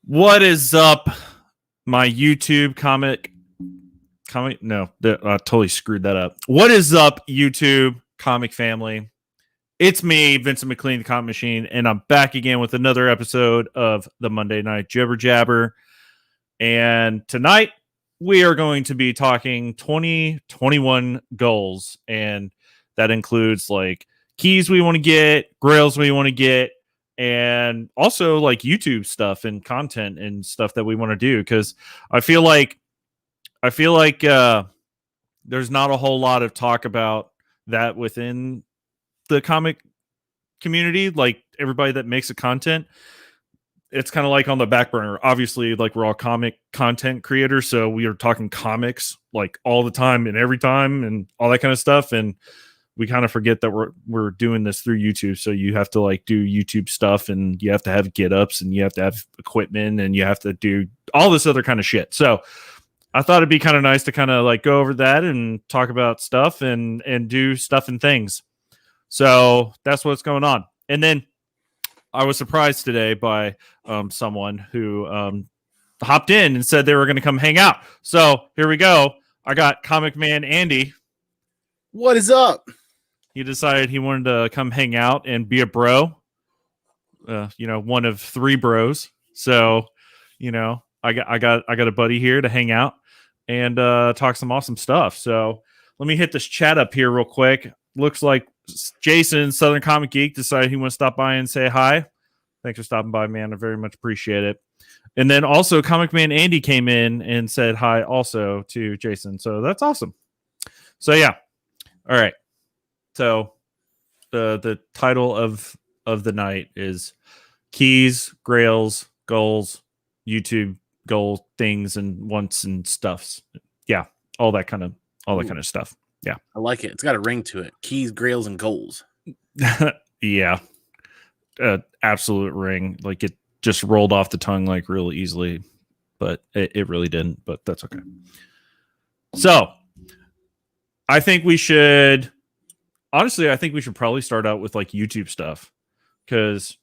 What is up, my YouTube comic? No, I totally screwed that up. What is up, YouTube comic family? It's me, Vincent McLean, the Comic Machine, and I'm back again with another episode of the Monday Night Jabber. And tonight we are going to be talking 2021 goals, and that includes like keys we want to get, grails we want to get, and also like YouTube stuff and content and stuff that we want to do. Because I feel like there's not a whole lot of talk about that within the comic community. Like everybody that makes a content, it's kind of like on the back burner. Obviously, like we're all comic content creators, so we are talking comics like all the time and every time and all that kind of stuff. And we kind of forget that we're doing this through YouTube. So you have to like do YouTube stuff, and you have to have get ups, and you have to have equipment, and you have to do all this other kind of shit. So I thought it'd be kind of nice to kind of like go over that and talk about stuff and do stuff and things. So that's what's going on. And then I was surprised today by someone who hopped in and said they were going to come hang out. So here we go. I got Comic Man Andy. What is up? He decided he wanted to come hang out and be a bro. One of three bros. So, I got a buddy here to hang out and talk some awesome stuff. So let me hit this chat up here real quick. Looks like Jason, Southern Comic Geek, decided he wants to stop by and say hi. Thanks for stopping by, man. I very much appreciate it. And then also Comic Man Andy came in and said hi also to Jason. So that's awesome. So yeah. All right. So the title of the night is Keys, Grails, Goals, YouTube goal things and wants and stuffs. Yeah. All that kind of stuff. Yeah. I like it. It's got a ring to it. Keys, grails, and goals. Yeah. Absolute ring. Like it just rolled off the tongue like really easily, but it really didn't, but that's okay. So I think we should probably start out with like YouTube stuff, because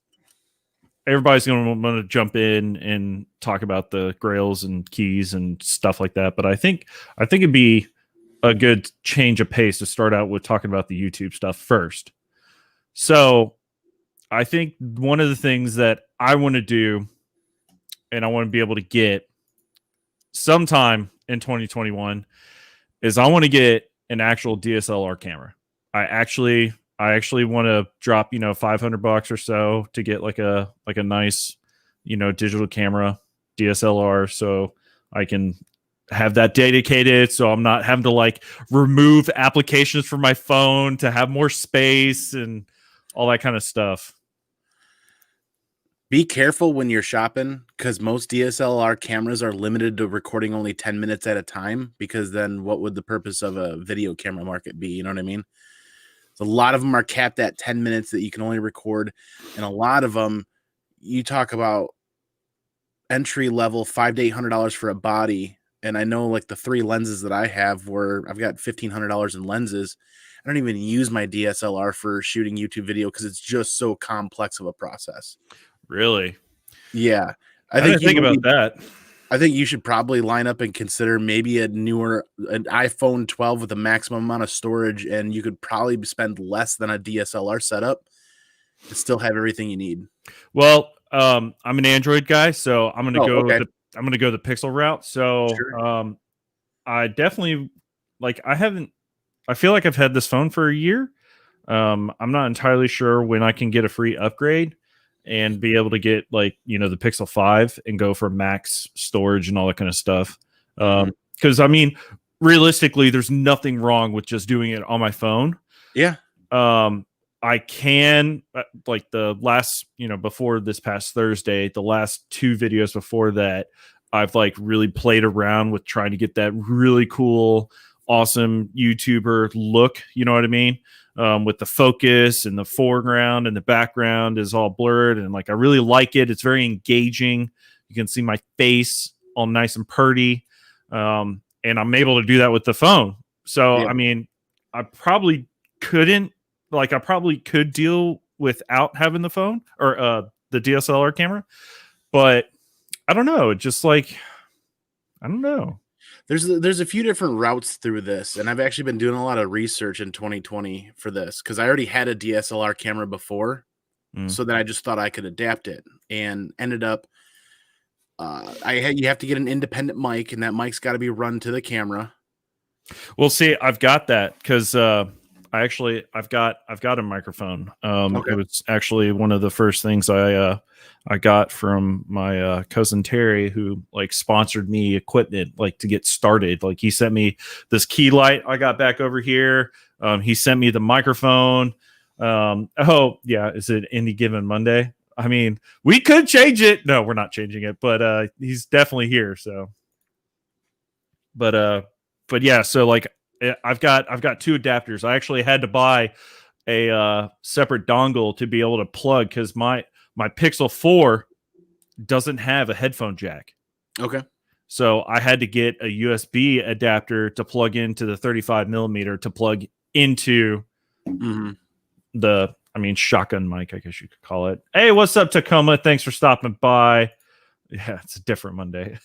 everybody's going to want to jump in and talk about the grails and keys and stuff like that. But I think it'd be a good change of pace to start out with talking about the YouTube stuff first. So I think one of the things that I want to do, and I want to be able to get sometime in 2021, is I want to get an actual DSLR camera. I actually want to drop, $500 or so to get like a nice, digital camera DSLR, so I can have that dedicated, so I'm not having to like remove applications from my phone to have more space and all that kind of stuff. Be careful when you're shopping, because most DSLR cameras are limited to recording only 10 minutes at a time, because then what would the purpose of a video camera market be? You know what I mean? So a lot of them are capped at 10 minutes that you can only record. And a lot of them, you talk about entry level $500 to $800 for a body. And I know like the three lenses that I have, where I've got $1,500 in lenses. I don't even use my DSLR for shooting YouTube video because it's just so complex of a process. Really? Yeah. I didn't think about that. I think you should probably line up and consider maybe an iPhone 12 with a maximum amount of storage, and you could probably spend less than a DSLR setup to still have everything you need. Well, I'm an Android guy, so I'm gonna go the Pixel route. So sure. I definitely I feel like I've had this phone for a year. I'm not entirely sure when I can get a free upgrade and be able to get the Pixel 5 and go for max storage and all that kind of stuff. Because I mean, realistically, there's nothing wrong with just doing it on my phone. Yeah. I can like the last, before this past Thursday, the last two videos before that, I've like really played around with trying to get that really cool, awesome YouTuber look. You know what I mean? With the focus and the foreground and the background is all blurred, and like I really like it. It's very engaging. You can see my face all nice and pretty, and I'm able to do that with the phone. So yeah. I mean, I probably could deal without having the phone or the DSLR camera, but I don't know. It just like, I don't know. There's a few different routes through this, and I've actually been doing a lot of research in 2020 for this because I already had a DSLR camera before, so then I just thought I could adapt it, and ended up you have to get an independent mic, and that mic's got to be run to the camera. Well, see, I've got that because I've got a microphone. Okay. It was actually one of the first things I got from my cousin Terry, who like sponsored me equipment like to get started. Like he sent me this key light I got back over here. He sent me the microphone. Oh yeah, is it Any Given Monday? I mean, we could change it. No, we're not changing it, but he's definitely here. So, but yeah, so like I've got two adapters. I actually had to buy a separate dongle to be able to plug because my Pixel 4 doesn't have a headphone jack. Okay. So I had to get a USB adapter to plug into the 35 millimeter to plug into the, I mean, shotgun mic, I guess you could call it. Hey, what's up, Tacoma? Thanks for stopping by. Yeah, it's a different Monday.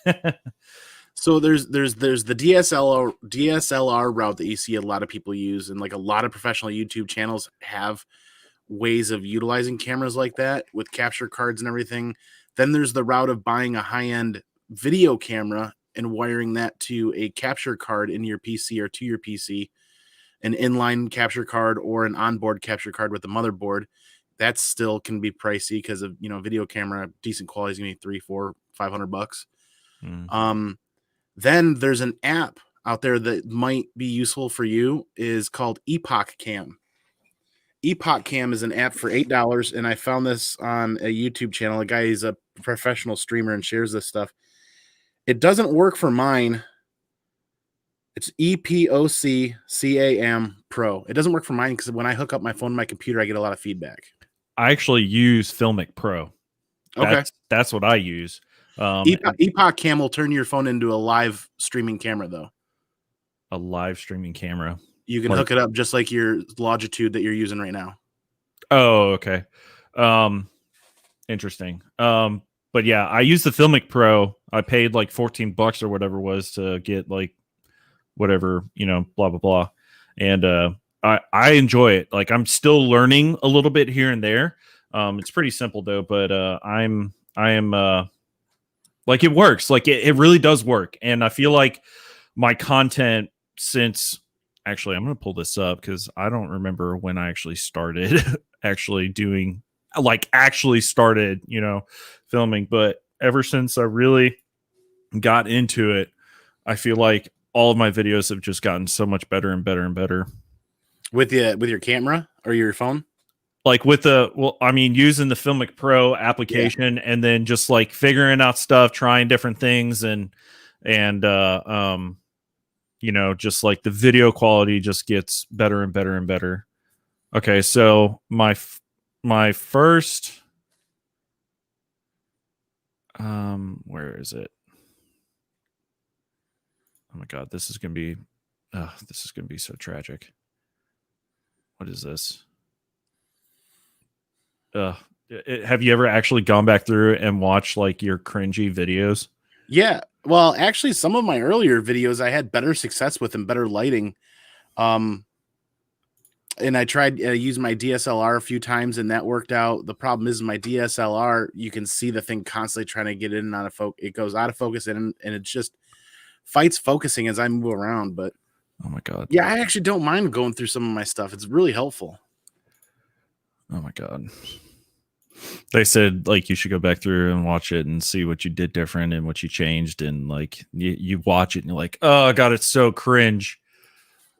So there's the DSLR route that you see a lot of people use, and like a lot of professional YouTube channels have ways of utilizing cameras like that with capture cards and everything. Then there's the route of buying a high-end video camera and wiring that to a capture card in your PC or to your PC, an inline capture card or an onboard capture card with the motherboard. That still can be pricey because of, video camera, decent quality is gonna be $300, $400, $500. Then there's an app out there that might be useful for you, is called Epoch Cam. Epoch Cam is an app for $8, and I found this on a YouTube channel. A guy is a professional streamer and shares this stuff. It doesn't work for mine. It's EPOCCAM Pro. It doesn't work for mine because when I hook up my phone to my computer, I get a lot of feedback. I actually use Filmic Pro. Okay. That's what I use. Epoch Cam will turn your phone into a live streaming camera, though. A live streaming camera. You can hook it up just like your Longitude that you're using right now. Oh, okay. Interesting. But yeah, I use the Filmic Pro. I paid like $14 or whatever it was to get like whatever, blah blah blah. And I enjoy it. Like I'm still learning a little bit here and there. It's pretty simple though, but I am like it works. Like it really does work. And I feel like my content since actually I'm going to pull this up because I don't remember when I actually started filming. But ever since I really got into it, I feel like all of my videos have just gotten so much better and better and better. With your camera or your phone? Like using the Filmic Pro application and then just like figuring out stuff, trying different things and just like the video quality just gets better and better and better. Okay, so my first where is it? Oh my god, this is gonna be so tragic. What is this? Have you ever actually gone back through and watched like your cringy videos? Yeah. Well, actually, some of my earlier videos I had better success with and better lighting. And I tried use my DSLR a few times, and that worked out. The problem is my DSLR, you can see the thing constantly trying to get in and out of focus. It goes out of focus and it just fights focusing as I move around. But oh my god, yeah, I actually don't mind going through some of my stuff. It's really helpful. Oh my god. They said like you should go back through and watch it and see what you did different and what you changed, and like you watch it and you're like, oh god, it's so cringe.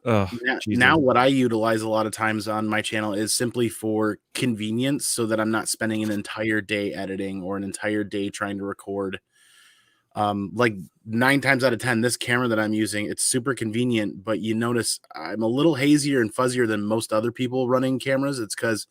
Now what I utilize a lot of times on my channel is simply for convenience, so that I'm not spending an entire day editing or an entire day trying to record. Like 9 times out of 10, this camera that I'm using, it's super convenient, but you notice I'm a little hazier and fuzzier than most other people running cameras. It's because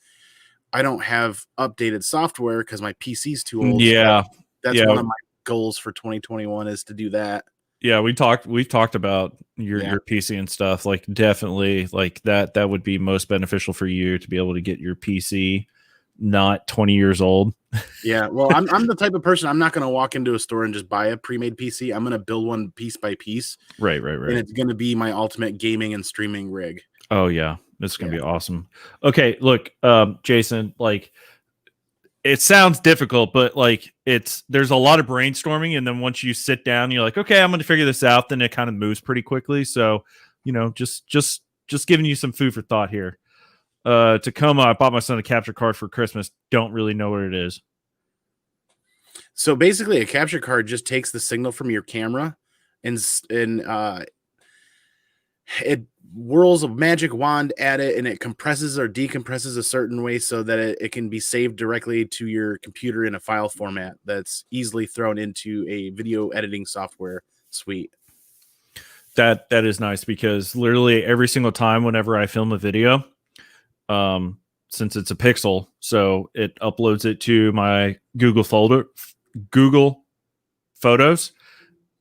I don't have updated software because my PC's too old. Yeah. So that's one of my goals for 2021 is to do that. Yeah, we've talked about your PC and stuff. Like definitely like that would be most beneficial for you to be able to get your PC not 20 years old. Yeah, well, I'm the type of person, I'm not going to walk into a store and just buy a pre-made PC. I'm going to build one piece by piece. Right. And it's going to be my ultimate gaming and streaming rig. Oh yeah, it's gonna be awesome. Okay, look, Jason, like it sounds difficult, but like there's a lot of brainstorming, and then once you sit down, you're like, okay, I'm gonna figure this out. Then it kind of moves pretty quickly. So, just giving you some food for thought here. Tacoma, I bought my son a capture card for Christmas. Don't really know what it is. So basically, a capture card just takes the signal from your camera and it whirls a magic wand at it, and it compresses or decompresses a certain way so that it can be saved directly to your computer in a file format that's easily thrown into a video editing software suite. That is nice, because literally every single time whenever I film a video, since it's a pixel, so it uploads it to my Google Photos,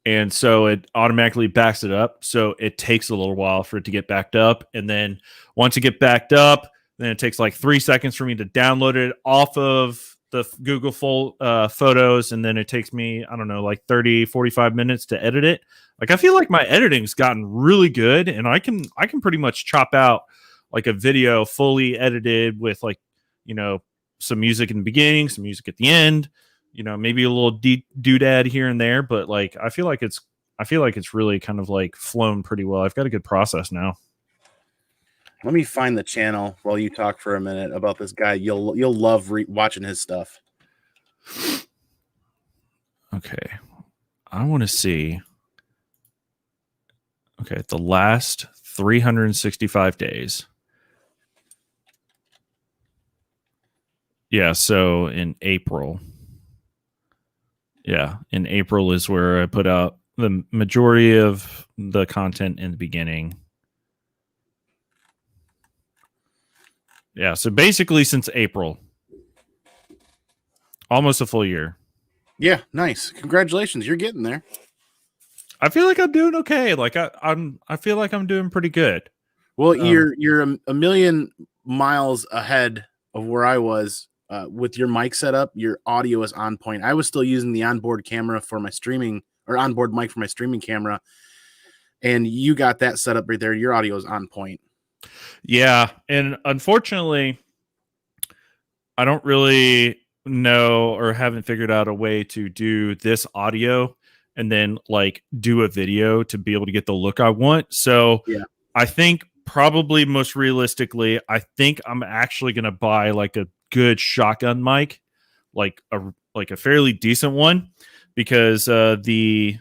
and so it automatically backs it up. So it takes a little while for it to get backed up, and then once it get backed up, then it takes like 3 seconds for me to download it off of the Google Photos, and then it takes me, I don't know, like 30-45 minutes to edit it. Like, I feel like my editing's gotten really good, and I can pretty much chop out like a video fully edited with, like, some music in the beginning, some music at the end, maybe a little doodad here and there, but like I feel like it's really kind of like flown pretty well. I've got a good process now. Let me find the channel while you talk for a minute about this guy. You'll love watching his stuff. Okay, I want to see. Okay, the last 365 days. Yeah, so in April. Yeah, in April is where I put out the majority of the content in the beginning. Yeah, so basically since April. Almost a full year. Yeah, nice. Congratulations, you're getting there. I feel like I'm doing okay. Like I feel like I'm doing pretty good. Well, you're a million miles ahead of where I was. With your mic setup, your audio is on point. I was still using the onboard camera for my streaming, or onboard mic for my streaming camera, and you got that set up right there. Your audio is on point. Yeah, and unfortunately, I don't really know or haven't figured out a way to do this audio and then like do a video to be able to get the look I want. So yeah. I think probably most realistically, I think I'm actually going to buy like a good shotgun mic, like a fairly decent one, because the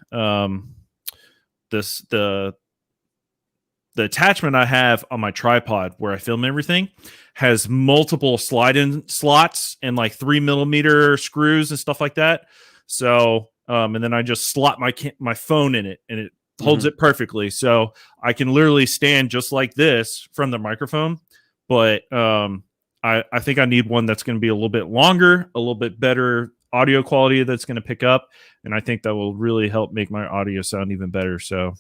attachment I have on my tripod where I film everything has multiple slide-in slots and like 3mm screws and stuff like that. So and then I just slot my phone in it, and it holds it perfectly. So I can literally stand just like this from the microphone, but I think I need one that's going to be a little bit longer, a little bit better audio quality that's going to pick up, and I think that will really help make my audio sound even better. So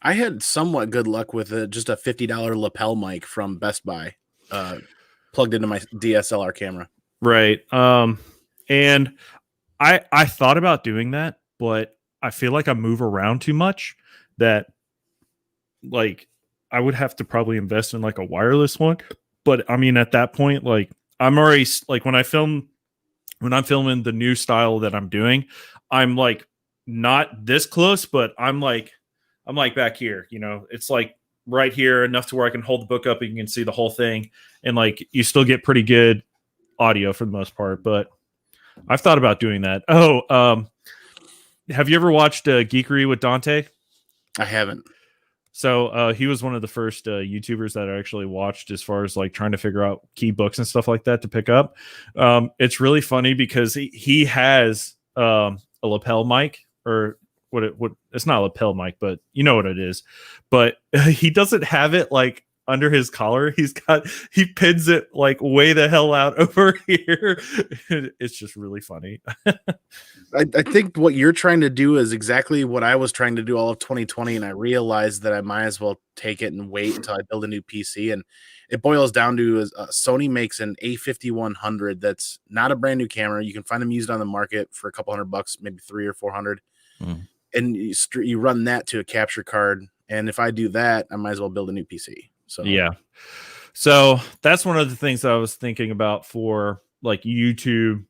I had somewhat good luck with just a $50 lapel mic from Best Buy, plugged into my DSLR camera. Right. And I thought about doing that, but I feel like I move around too much that like I would have to probably invest in like a wireless one. But I mean, at that point, like I'm already like when I'm filming the new style that I'm doing, I'm like not this close, but I'm like back here, it's like right here enough to where I can hold the book up and you can see the whole thing. And like, you still get pretty good audio for the most part, but I've thought about doing that. Oh, have you ever watched Geekery with Dante? I haven't. So he was one of the first YouTubers that I actually watched as far as like trying to figure out key books and stuff like that to pick up. It's really funny because he has a lapel mic, or what it's not a lapel mic, but you know what it is. But he doesn't have it like under his collar, he pins it like way the hell out over here. It's just really funny. I think what you're trying to do is exactly what I was trying to do all of 2020, and I realized that I might as well take it and wait until I build a new PC. And it boils down to Sony makes an A5100 that's not a brand new camera. You can find them used on the market for a couple $100, maybe 300 or 400, and you run that to a capture card. And if I do that, I might as well build a new PC. So yeah, so that's one of the things I was thinking about for like YouTube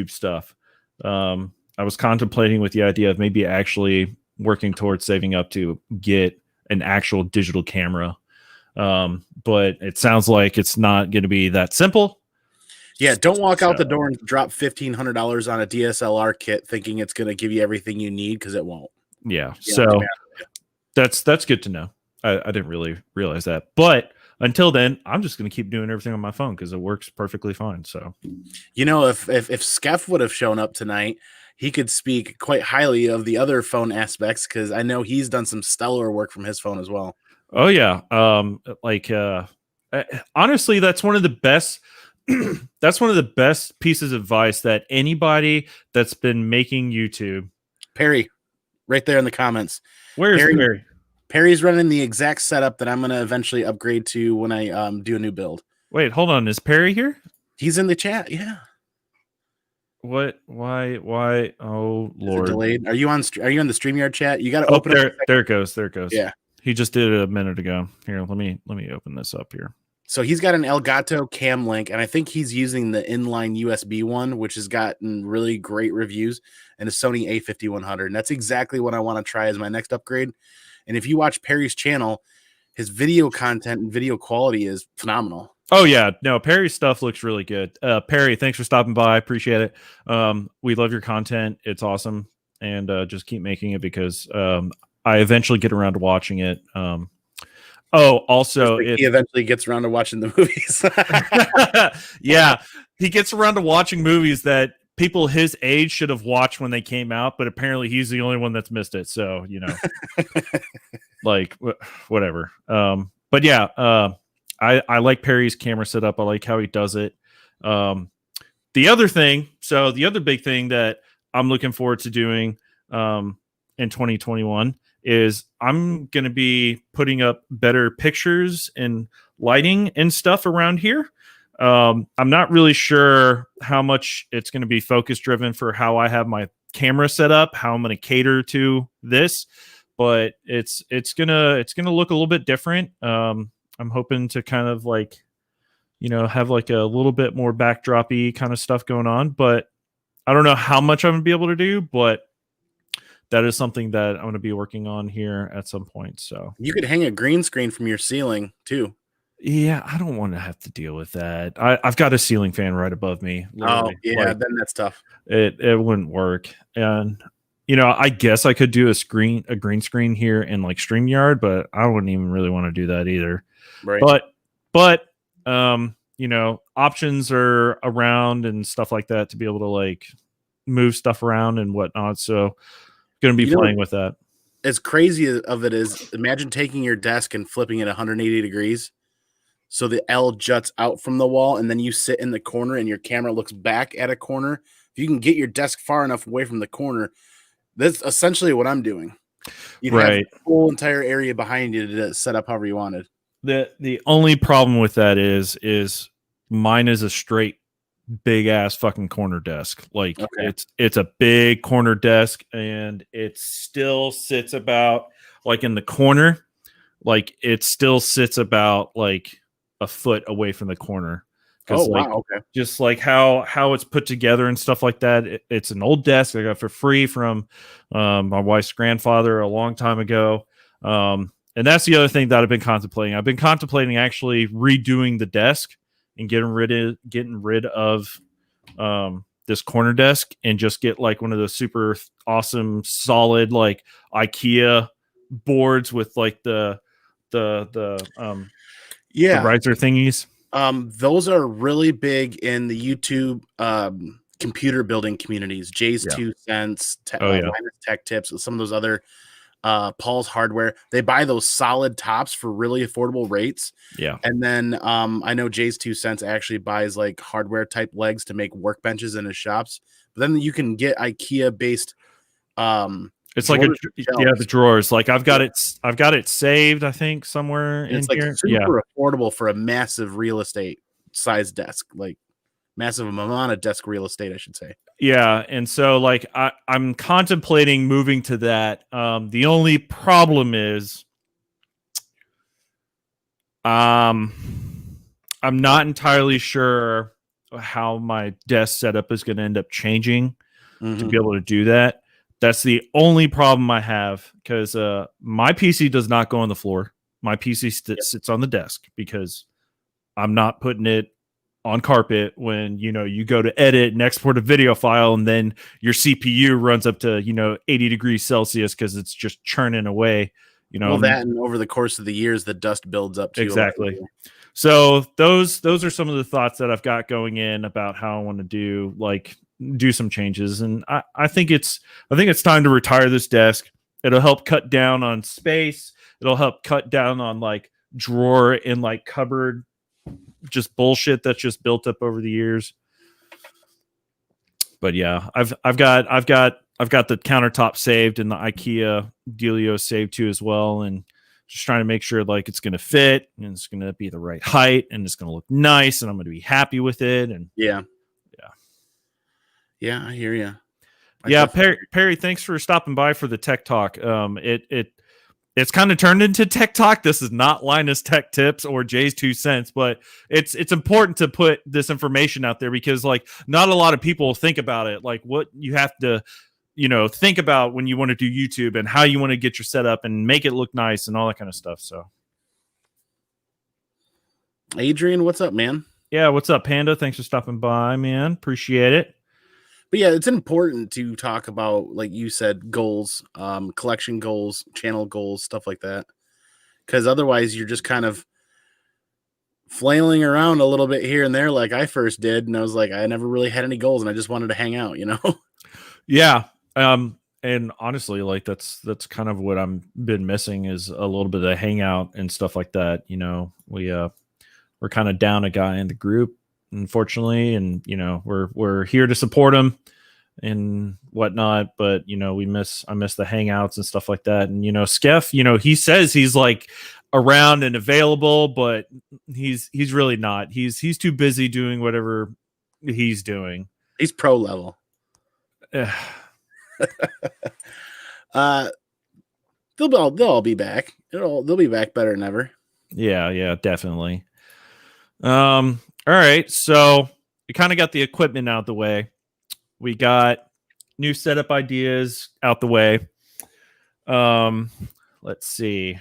stuff. I was contemplating with the idea of maybe actually working towards saving up to get an actual digital camera. But it sounds like it's not going to be that simple. Yeah, don't walk out the door and drop $1,500 on a DSLR kit thinking it's going to give you everything you need, because it won't. Yeah, so that's good to know. I didn't really realize that. But until then, I'm just going to keep doing everything on my phone because it works perfectly fine. So, you know, if Skeff would have shown up tonight, he could speak quite highly of the other phone aspects, because I know he's done some stellar work from his phone as well. Oh yeah, honestly, that's one of the best. That's one of the best pieces of advice that anybody that's been making YouTube. Perry, right there in the comments. Where's Perry? Perry's running the exact setup that I'm going to eventually upgrade to when I do a new build. Wait, hold on. Is Perry here? He's in the chat. Yeah. What? Why? Oh Lord! Delayed. Are you on the StreamYard chat? You got to open it. There it goes. There it goes. Yeah. He just did it a minute ago. Here, let me open this up here. So he's got an Elgato Cam Link, and I think he's using the inline USB one, which has gotten really great reviews, and a Sony A5100. And that's exactly what I want to try as my next upgrade. And if you watch Perry's channel, his video content and video quality is phenomenal. Oh yeah, no, Perry's stuff looks really good. Perry, thanks for stopping by. Appreciate it. We love your content. It's awesome, and just keep making it, because I eventually get around to watching it. Also, he eventually gets around to watching the movies. Yeah, he gets around to watching movies that people his age should have watched when they came out, but apparently he's the only one that's missed it. So, you know, like whatever. But yeah, I like Perry's camera setup. I like how he does it. The other big thing that I'm looking forward to doing in 2021 is I'm going to be putting up better pictures and lighting and stuff around here. I'm not really sure how much it's going to be focus driven for how I have my camera set up, how I'm going to cater to this, but it's going to look a little bit different. I'm hoping to kind of like, you know, have like a little bit more backdrop-y kind of stuff going on, but I don't know how much I'm going to be able to do, but that is something that I'm going to be working on here at some point. So you could hang a green screen from your ceiling too. Yeah, I don't want to have to deal with that. I've got a ceiling fan right above me. Oh, yeah, like, then that's tough. It wouldn't work. And you know, I guess I could do a green screen here in like StreamYard, but I wouldn't even really want to do that either. Right. But you know, options are around and stuff like that to be able to like move stuff around and whatnot. So going to be playing with that. As crazy of it is, imagine taking your desk and flipping it 180 degrees. So the L juts out from the wall, and then you sit in the corner and your camera looks back at a corner. If you can get your desk far enough away from the corner, that's essentially what I'm doing. You'd have the whole entire area behind you to set up however you wanted. The only problem with that is mine is a straight big ass fucking corner desk. Like it's a big corner desk, and it still sits about like in the corner. Like it still sits about like a foot away from the corner. Oh, like, wow. Okay. Just like how it's put together and stuff like that. It's an old desk I got for free from my wife's grandfather a long time ago. And that's the other thing that I've been contemplating. I've been contemplating actually redoing the desk and getting rid of this corner desk and just get like one of those super awesome solid like IKEA boards with like the riser thingies. Those are really big in the YouTube computer building communities. Jay's 2 cents, Tech Tips, some of those other Paul's Hardware. They buy those solid tops for really affordable rates. Yeah. And then I know Jay's 2 cents actually buys like hardware type legs to make workbenches in his shops. But then you can get IKEA based it's like the drawers. Like I've got it saved, I think, somewhere and it's in like here. super affordable for a massive real estate size desk, like massive amount of desk real estate, I should say. Yeah, and so like I'm contemplating moving to that. The only problem is I'm not entirely sure how my desk setup is going to end up changing to be able to do that. That's the only problem I have, because my PC does not go on the floor. My PC sits on the desk because I'm not putting it on carpet when, you go to edit and export a video file and then your CPU runs up to, 80 degrees Celsius because it's just churning away. Well, that and over the course of the years, the dust builds up too. Exactly. So those are some of the thoughts that I've got going in about how I want to do some changes. And I think it's time to retire this desk. It'll help cut down on space. It'll help cut down on like drawer and like cupboard just bullshit that's just built up over the years. But yeah, I've got the countertop saved and the IKEA Delio saved too as well, and just trying to make sure like it's going to fit and it's going to be the right height and it's going to look nice and I'm going to be happy with it. And yeah, I hear you. Perry, thanks for stopping by for the tech talk. It's kind of turned into tech talk. This is not Linus Tech Tips or Jay's 2 cents, but it's important to put this information out there because like not a lot of people think about it, like what you have to think about when you want to do YouTube and how you want to get your setup and make it look nice and all that kind of stuff. So Adrian, what's up, man? Yeah, what's up, Panda? Thanks for stopping by, man. Appreciate it. But yeah, it's important to talk about, like you said, goals, collection goals, channel goals, stuff like that. Because otherwise you're just kind of flailing around a little bit here and there like I first did. And I was like, I never really had any goals and I just wanted to hang out, Yeah. And honestly, like that's kind of what I'm been missing is a little bit of hangout and stuff like that. We're kind of down a guy in the group, unfortunately, and we're here to support him and whatnot, but I miss the hangouts and stuff like that. And Skeff, he says he's like around and available, but he's really not. He's too busy doing whatever he's doing. He's pro level. They'll all be back. They'll be back better than ever. Yeah, definitely. All right, so we kind of got the equipment out the way. We got new setup ideas out the way. Let's see.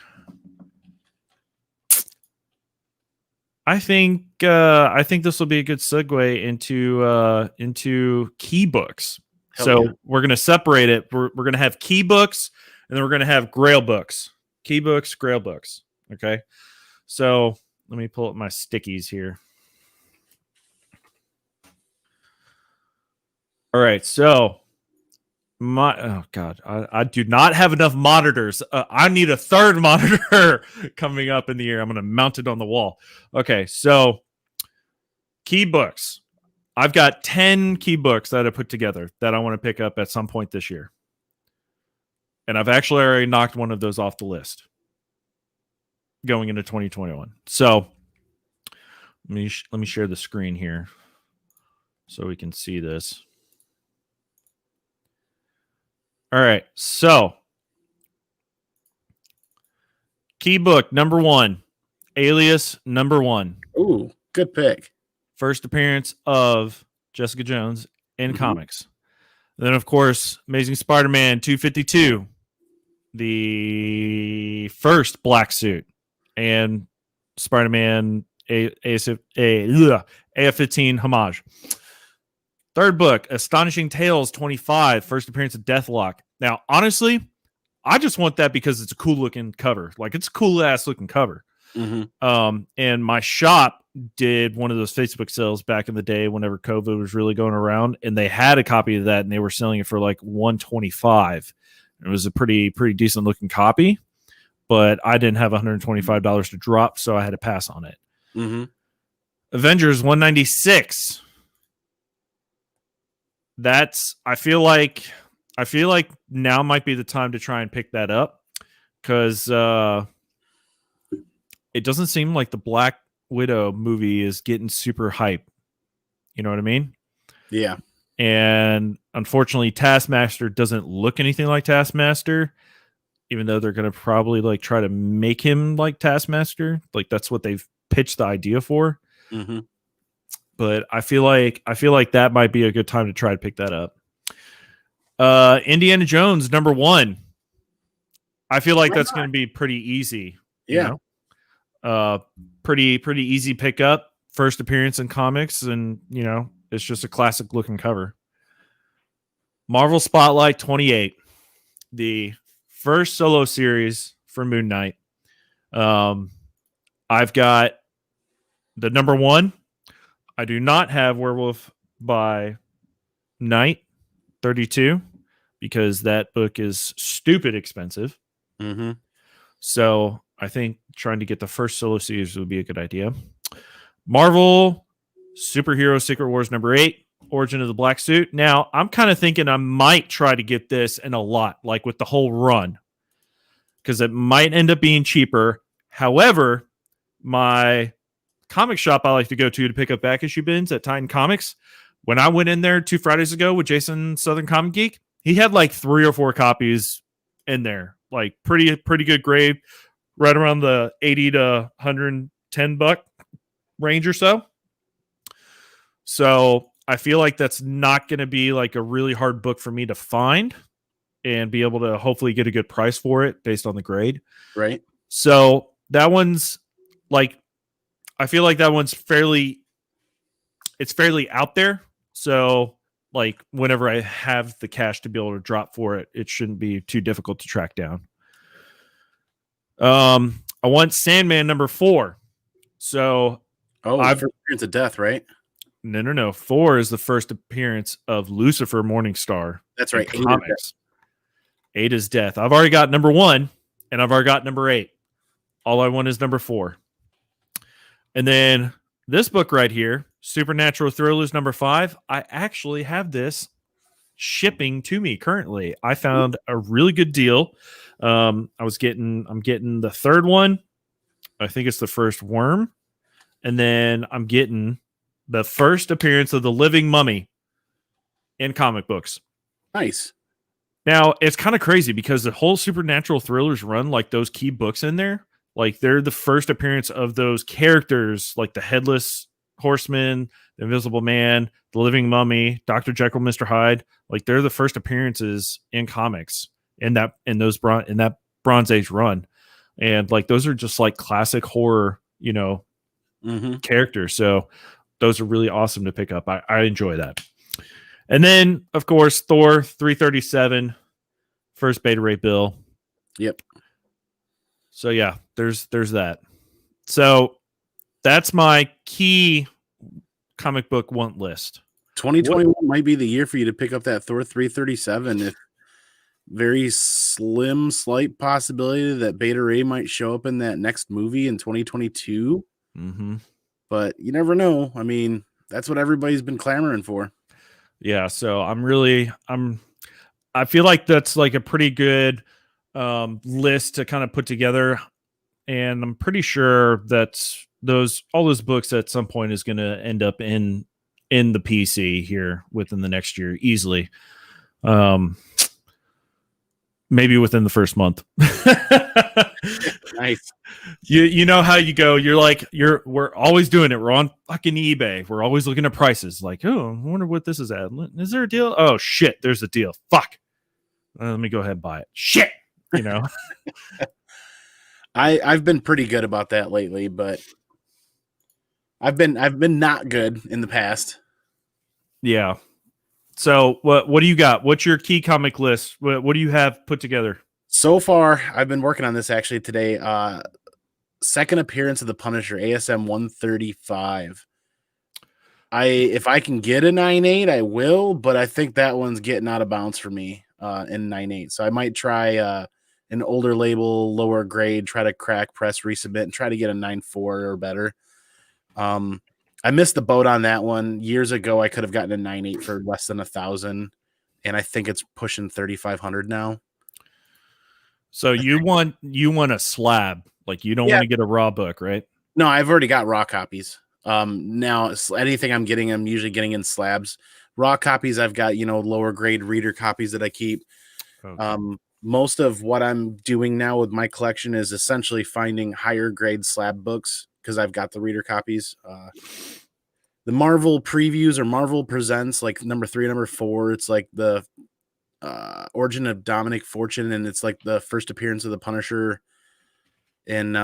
I think this will be a good segue into key books. So we're going to separate it. We're going to have key books, and then we're going to have Grail books. Key books, Grail books. Okay. So let me pull up my stickies here. All right. So I do not have enough monitors. I need a third monitor coming up in the year. I'm going to mount it on the wall. Okay. So key books. I've got 10 key books that I put together that I want to pick up at some point this year. And I've actually already knocked one of those off the list going into 2021. So let me share the screen here so we can see this. All right. So key book number 1, Alias number 1. Ooh, good pick. First appearance of Jessica Jones in comics. Then, of course, Amazing Spider-Man 252, the first black suit, and Spider-Man AF-15 homage. Third book, Astonishing Tales 25, first appearance of Deathlock. Now, honestly, I just want that because it's a cool looking cover. Like, it's a cool ass looking cover. And my shop did one of those Facebook sales back in the day whenever COVID was really going around, and they had a copy of that and they were selling it for like $125. It was a pretty decent looking copy, but I didn't have $125 to drop, so I had to pass on it. Mm-hmm. Avengers 196. I feel like now might be the time to try and pick that up, because it doesn't seem like the Black Widow movie is getting super hype. You know what I mean? Yeah. And unfortunately, Taskmaster doesn't look anything like Taskmaster, even though they're going to probably like try to make him like Taskmaster. Like that's what they've pitched the idea for. Mm-hmm. But I feel like that might be a good time to try to pick that up. Indiana Jones #1. I feel like that's going to be pretty easy. Yeah. You know? Pretty easy pickup. First appearance in comics, and you know, it's just a classic looking cover. Marvel Spotlight 28, the first solo series for Moon Knight. I've got the #1. I do not have Werewolf by Night 32 because that book is stupid expensive. Mm-hmm. So I think trying to get the first solo series would be a good idea. Marvel Superhero Secret Wars #8, Origin of the Black Suit. Now, I'm kind of thinking I might try to get this in a lot, like with the whole run, because it might end up being cheaper. However, my comic shop I like to go to pick up back issue bins at Titan Comics, when I went in there 2 Fridays ago with Jason Southern Comic Geek, he had like 3 or 4 copies in there, like pretty good grade, right around the 80 to $110 range or so. So I feel like that's not going to be like a really hard book for me to find and be able to hopefully get a good price for it based on the grade. Right. So that one's like, I feel like that one's fairly out there. So like whenever I have the cash to be able to drop for it, it shouldn't be too difficult to track down. I want Sandman #4. So first appearance of Death, right? No. 4 is the first appearance of Lucifer Morningstar. That's right. 8 is Death. I've already got #1, and I've already got #8. All I want is #4. And then this book right here, Supernatural Thrillers #5. I actually have this shipping to me currently. I found a really good deal. I'm getting the 3rd one. I think it's the first Worm. And then I'm getting the first appearance of the Living Mummy in comic books. Nice. Now, it's kind of crazy because the whole Supernatural Thrillers run, like those key books in there, like they're the first appearance of those characters, like the Headless Horseman, the Invisible Man, the Living Mummy, Dr. Jekyll, Mr. Hyde. Like they're the first appearances in comics in that Bronze Age run. And like those are just like classic horror, you know, characters. So those are really awesome to pick up. I enjoy that. And then, of course, Thor 337, first Beta Ray Bill. Yep. So yeah, there's that. So that's my key comic book want list. 2021 might be the year for you to pick up that Thor 337. If very slight possibility that Beta Ray might show up in that next movie in 2022. Mm-hmm. But you never know. I mean, that's what everybody's been clamoring for. Yeah, so I feel like that's like a pretty good list to kind of put together, and I'm pretty sure that all those books at some point is going to end up in the PC here within the next year easily. Maybe within the first month. Nice. You know how you go. You're like, we're always doing it. We're on fucking eBay. We're always looking at prices. Like, oh, I wonder what this is at. Is there a deal? Oh shit, there's a deal. Fuck. Let me go ahead and buy it. Shit. You know. I've been pretty good about that lately, but I've been not good in the past. Yeah. So what do you got? What's your key comic list? What do you have put together? So far, I've been working on this actually today. Second appearance of the Punisher, ASM 135. If I can get a 9.8, I will, but I think that one's getting out of bounds for me. in 9.8. So I might try an older label, lower grade, try to crack, press, resubmit, and try to get a 9.4 or better. I missed the boat on that one. Years ago, I could have gotten a 9.8 for less than $1,000, and I think it's pushing 3,500 now. So you want a slab, like you don't want to get a raw book, right? No, I've already got raw copies. Now anything I'm usually getting in slabs. Raw copies, I've got, lower grade reader copies that I keep. Okay. Most of what I'm doing now with my collection is essentially finding higher grade slab books because I've got the reader copies. The Marvel previews or Marvel presents, like number 3, number 4, it's like the Origin of Dominic Fortune, and it's like the first appearance of the Punisher. And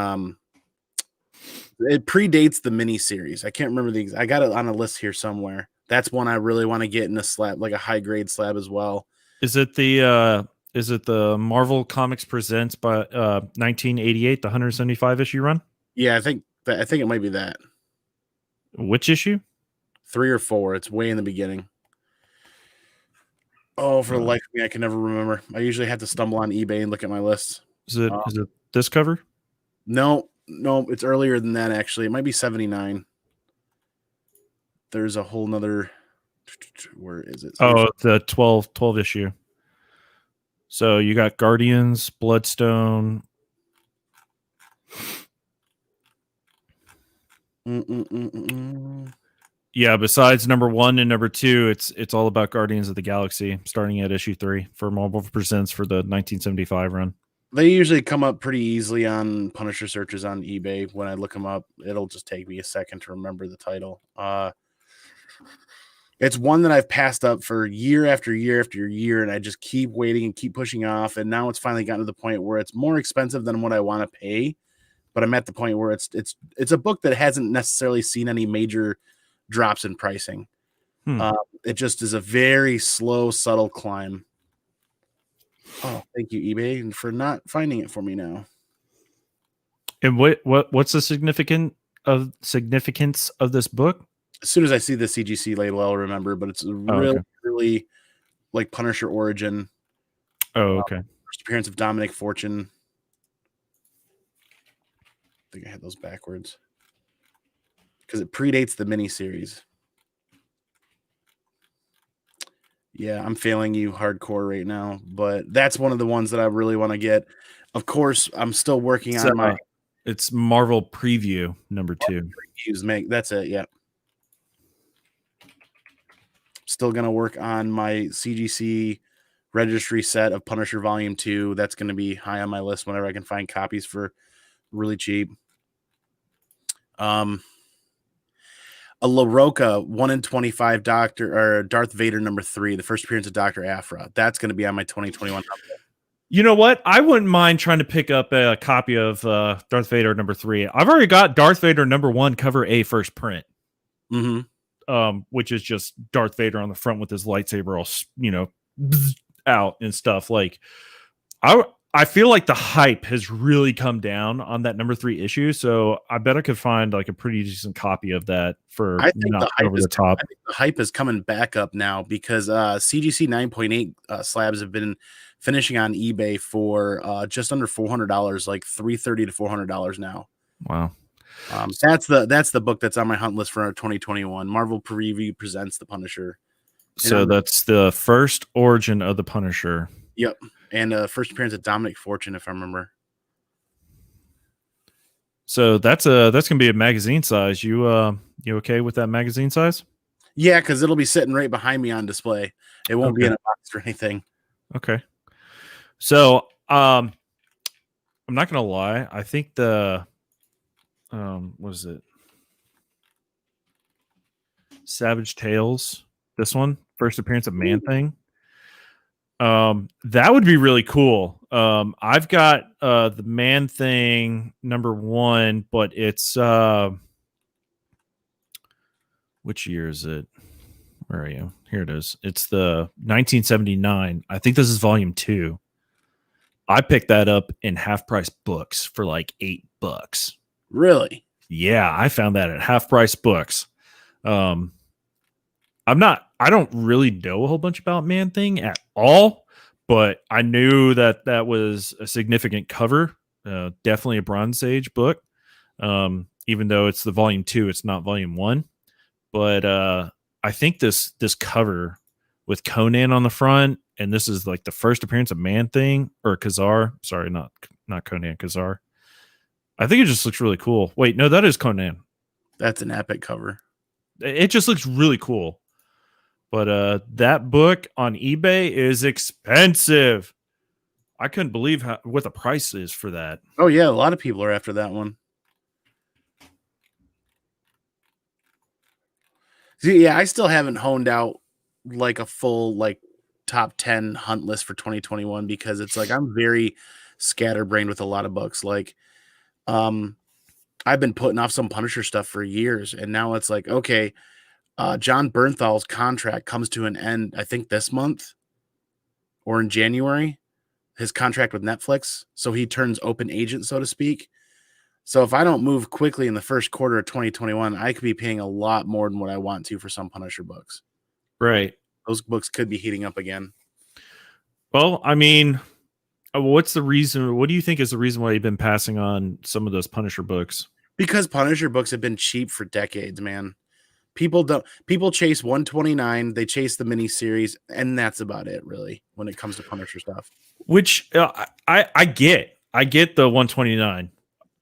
it predates the miniseries. I can't remember I got it on a list here somewhere. That's one I really want to get in a slab, like a high grade slab as well. Is it the Marvel Comics Presents by 1988, the 175 issue run? Yeah, I think it might be that. Which issue? 3 or 4. It's way in the beginning. Oh, for the life of me, I can never remember. I usually have to stumble on eBay and look at my lists. Is it this cover? No, it's earlier than that, actually. It might be 79. There's a whole nother. Where is it? Oh, the 12 issue. So you got Guardians, Bloodstone. Yeah, besides number 1 and number 2, it's all about Guardians of the Galaxy, starting at issue 3 for Marvel Presents for the 1975 run. They usually come up pretty easily on Punisher searches on eBay. When I look them up, it'll just take me a second to remember the title. It's one that I've passed up for year after year after year, and I just keep waiting and keep pushing off. And now it's finally gotten to the point where it's more expensive than what I want to pay. But I'm at the point where it's a book that hasn't necessarily seen any major drops in pricing. It just is a very slow, subtle climb. Oh, thank you, eBay, for not finding it for me now. And what's the significance of this book? As soon as I see the CGC label, I'll remember. But it's really like Punisher origin. Oh, okay. First appearance of Dominic Fortune. I think I had those backwards because it predates the miniseries. Yeah, I'm failing you hardcore right now, but that's one of the ones that I really want to get. Of course, I'm still working on my. It's Marvel Preview number 2. Previews, that's it. Yeah. Still gonna work on my CGC registry set of Punisher Volume 2. That's gonna be high on my list whenever I can find copies for really cheap. A LaRocca 1 in 25 Darth Vader number 3, the first appearance of Dr. Aphra. That's going to be on my 2021 number. You know what? I wouldn't mind trying to pick up a copy of Darth Vader number 3. I've already got Darth Vader number 1 cover A first print, which is just Darth Vader on the front with his lightsaber all out and stuff. Like I feel like the hype has really come down on that number 3 issue, so I bet I could find like a pretty decent copy of that for not over the top. I think the hype is coming back up now because CGC 9.8 slabs have been finishing on eBay for just under $400, like $330 to $400 now. Wow. That's the book that's on my hunt list for our 2021. Marvel Preview Presents the Punisher. So that's the first origin of the Punisher. Yep. And first appearance of Dominic Fortune, if I remember. So that's gonna be a magazine size. You okay with that magazine size? Yeah, because it'll be sitting right behind me on display. It won't be in a box or anything. Okay. So I'm not gonna lie. I think the what is it? Savage Tales. This one, first appearance of Man-Thing. That would be really cool. I've got the Man-Thing number 1, but it's which year is it? Where are you? Here it is. It's the 1979. I think this is volume 2. I picked that up in half price books for like $8. Really? Yeah, I found that at half price books. I don't really know a whole bunch about Man-Thing at all, but I knew that was a significant cover. Definitely a Bronze Age book. Even though it's the volume 2, it's not volume 1. But I think this cover with Conan on the front, and this is like the first appearance of Man Thing or Khazar. Sorry, not Conan, Khazar. I think it just looks really cool. Wait, no, that is Conan. That's an epic cover. It just looks really cool. But that book on eBay is expensive. I couldn't believe what the price is for that. Oh yeah, a lot of people are after that one. See, yeah, I still haven't honed out like a full like top 10 hunt list for 2021 because it's like I'm very scatterbrained with a lot of books. Like, I've been putting off some Punisher stuff for years, and now it's like, okay, John Bernthal's contract comes to an end, I think this month or in January, his contract with Netflix. So he turns open agent, so to speak. So if I don't move quickly in the first quarter of 2021, I could be paying a lot more than what I want to for some Punisher books. Right. Those books could be heating up again. Well, I mean, what's the reason? What do you think is the reason why you've been passing on some of those Punisher books? Because Punisher books have been cheap for decades, man. People chase 129, they chase the miniseries, and that's about it, really, when it comes to Punisher stuff. Which I get the 129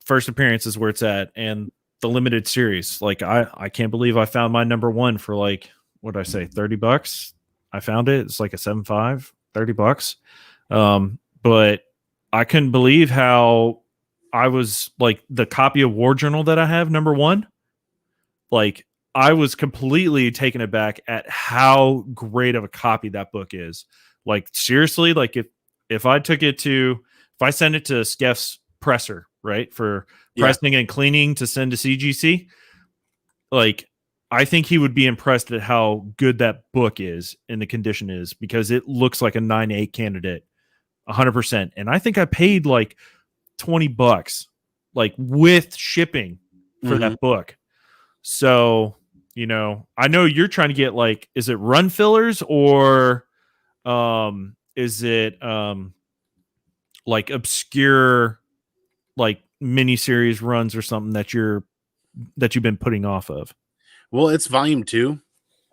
first appearance is where it's at, and the limited series. Like I can't believe I found my number 1 for like, what did I say, $30. I found it. It's like a 7.5, $30. But I couldn't believe how I was like the copy of War Journal that I have, number 1. Like I was completely taken aback at how great of a copy that book is. Like seriously, like if I send it to Skeff's presser, right, for pressing and cleaning to send to CGC, like I think he would be impressed at how good that book is and the condition is, because it looks like a 9.8 candidate 100%. And I think I paid like $20 like with shipping for that book. So, you know, I know you're trying to get like, is it run fillers or is it like obscure like miniseries runs or something that you've been putting off of? Well, it's volume 2.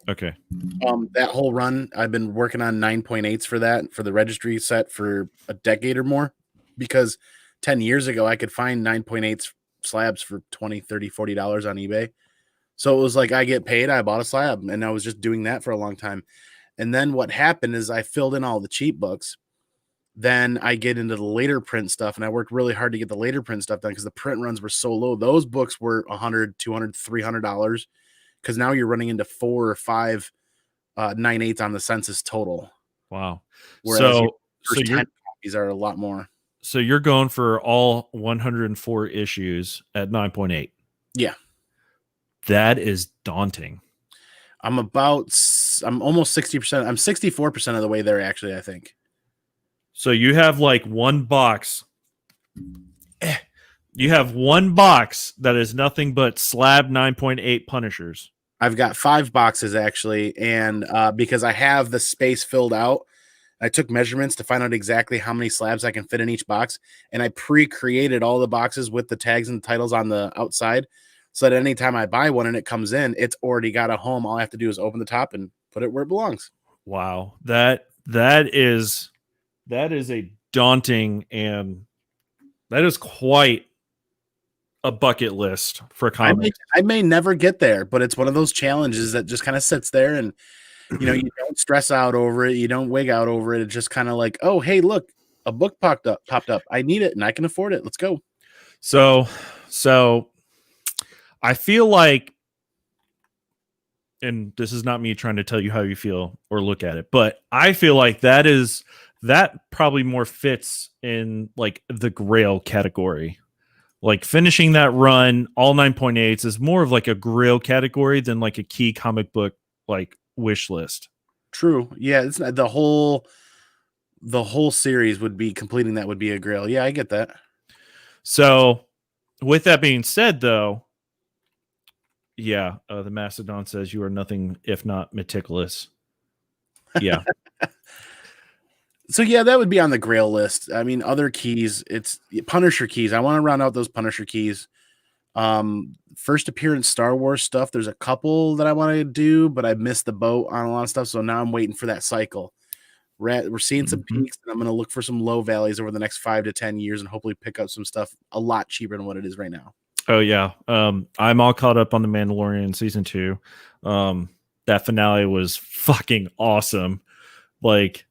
Okay. That whole run, I've been working on 9.8s for that, for the registry set for a decade or more, because 10 years ago I could find 9.8 slabs for $20, $30, $40 on eBay. So it was like, I get paid, I bought a slab, and I was just doing that for a long time. And then what happened is I filled in all the cheap books. Then I get into the later print stuff, and I worked really hard to get the later print stuff done because the print runs were so low. Those books were $100, $200, $300, because now you're running into 4 or 5 9/8 on the census total. Wow. Whereas So 10 copies are a lot more. So you're going for all 104 issues at 9.8. Yeah. That is daunting. I'm almost 60%. I'm 64% of the way there, actually, I think. So you have like one box. You have one box that is nothing but slab 9.8 Punishers. I've got 5 boxes, actually. And because I have the space filled out, I took measurements to find out exactly how many slabs I can fit in each box. And I pre-created all the boxes with the tags and the titles on the outside, so that anytime I buy one and it comes in, it's already got a home. All I have to do is open the top and put it where it belongs. Wow. That is a daunting, and that is quite a bucket list for comics. I may never get there, but it's one of those challenges that just kind of sits there, and you know, you don't stress out over it, you don't wig out over it. It's just kind of like, oh, hey, look, a book popped up. I need it and I can afford it. Let's go. So I feel like, and this is not me trying to tell you how you feel or look at it, but I feel like that probably more fits in like the Grail category. Like finishing that run, all 9.8s is more of like a Grail category than like a key comic book like wish list. True. Yeah, it's not, the whole series would be completing that would be a Grail. Yeah, I get that. So with that being said, though, yeah, the Mastodon says you are nothing if not meticulous. Yeah. So yeah, that would be on the Grail list. I mean, other keys, it's Punisher keys. I want to round out those Punisher keys. First appearance Star Wars stuff. There's a couple that I want to do, but I missed the boat on a lot of stuff. So now I'm waiting for that cycle. We're seeing some peaks, and I'm going to look for some low valleys over the next 5 to 10 years, and hopefully pick up some stuff a lot cheaper than what it is right now. Oh yeah, I'm all caught up on the Mandalorian season 2. That finale was fucking awesome. Like,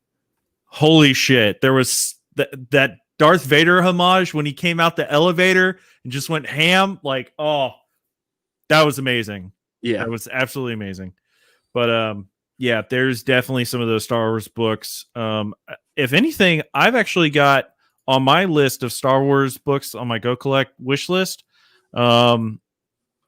holy shit! There was that Darth Vader homage when he came out the elevator and just went ham. Like, oh, that was amazing. Yeah, that was absolutely amazing. But yeah, there's definitely some of those Star Wars books. If anything, I've actually got on my list of Star Wars books on my Go Collect wish list. I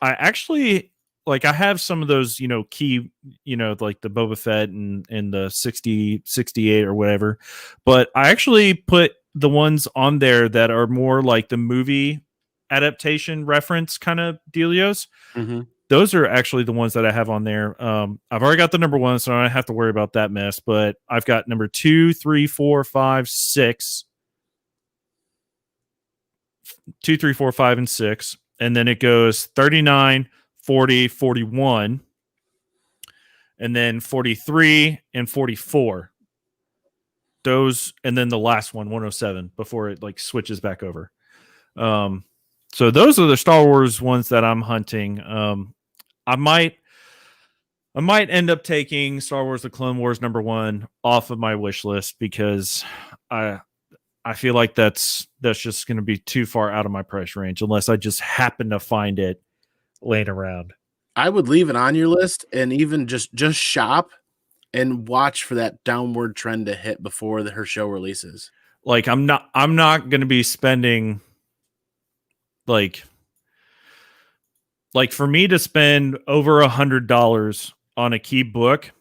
actually I have some of those, key, like the Boba Fett and the 68 or whatever. But I actually put the ones on there that are more like the movie adaptation reference kind of dealios. Mm-hmm. Those are actually the ones that I have on there. I've already got the number 1, so I don't have to worry about that mess. But I've got number 2, 3, 4, 5, 6. 2, 3, 4, 5, and 6. And then it goes 39, 40, 41. And then 43 and 44. Those, and then the last one, 107, before it switches back over. So those are the Star Wars ones that I'm hunting. I might end up taking Star Wars: The Clone Wars #1 off of my wish list because I feel like that's just going to be too far out of my price range unless I just happen to find it laying around. I would leave it on your list and even just shop and watch for that downward trend to hit before her show releases. Like I'm not going to be spending like for me to spend over $100 on a key book.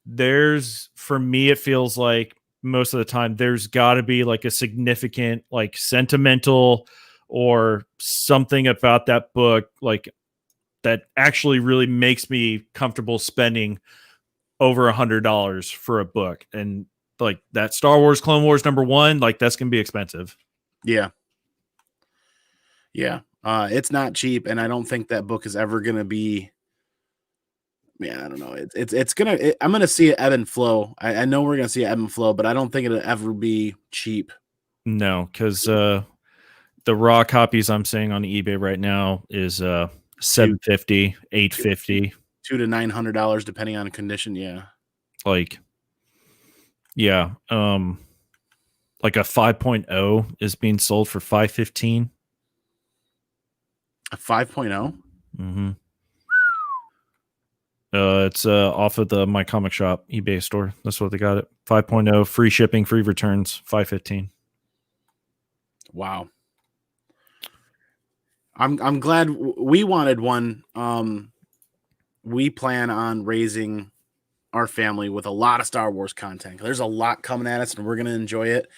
For me, it feels like most of the time there's got to be like a significant sentimental or something about that book that actually really makes me comfortable spending over $100 for a book. And that Star Wars Clone Wars #1, that's gonna be expensive. Yeah it's not cheap, and I don't think that book is ever gonna be. Man, I don't know. I'm gonna see it ebb and flow. I know we're gonna see it ebb and flow, but I don't think it'll ever be cheap. No, because the raw copies I'm seeing on eBay right now is $750, $850, $200 to $900 depending on condition. Yeah, yeah. A 5.0 is being sold for $515. A 5.0. Mm-hmm. It's off of the My Comic Shop eBay store. That's what they got it. 5.0, free shipping, free returns, $515. Wow. I'm glad we wanted one. We plan on raising our family with a lot of Star Wars content. There's a lot coming at us, and we're gonna enjoy it.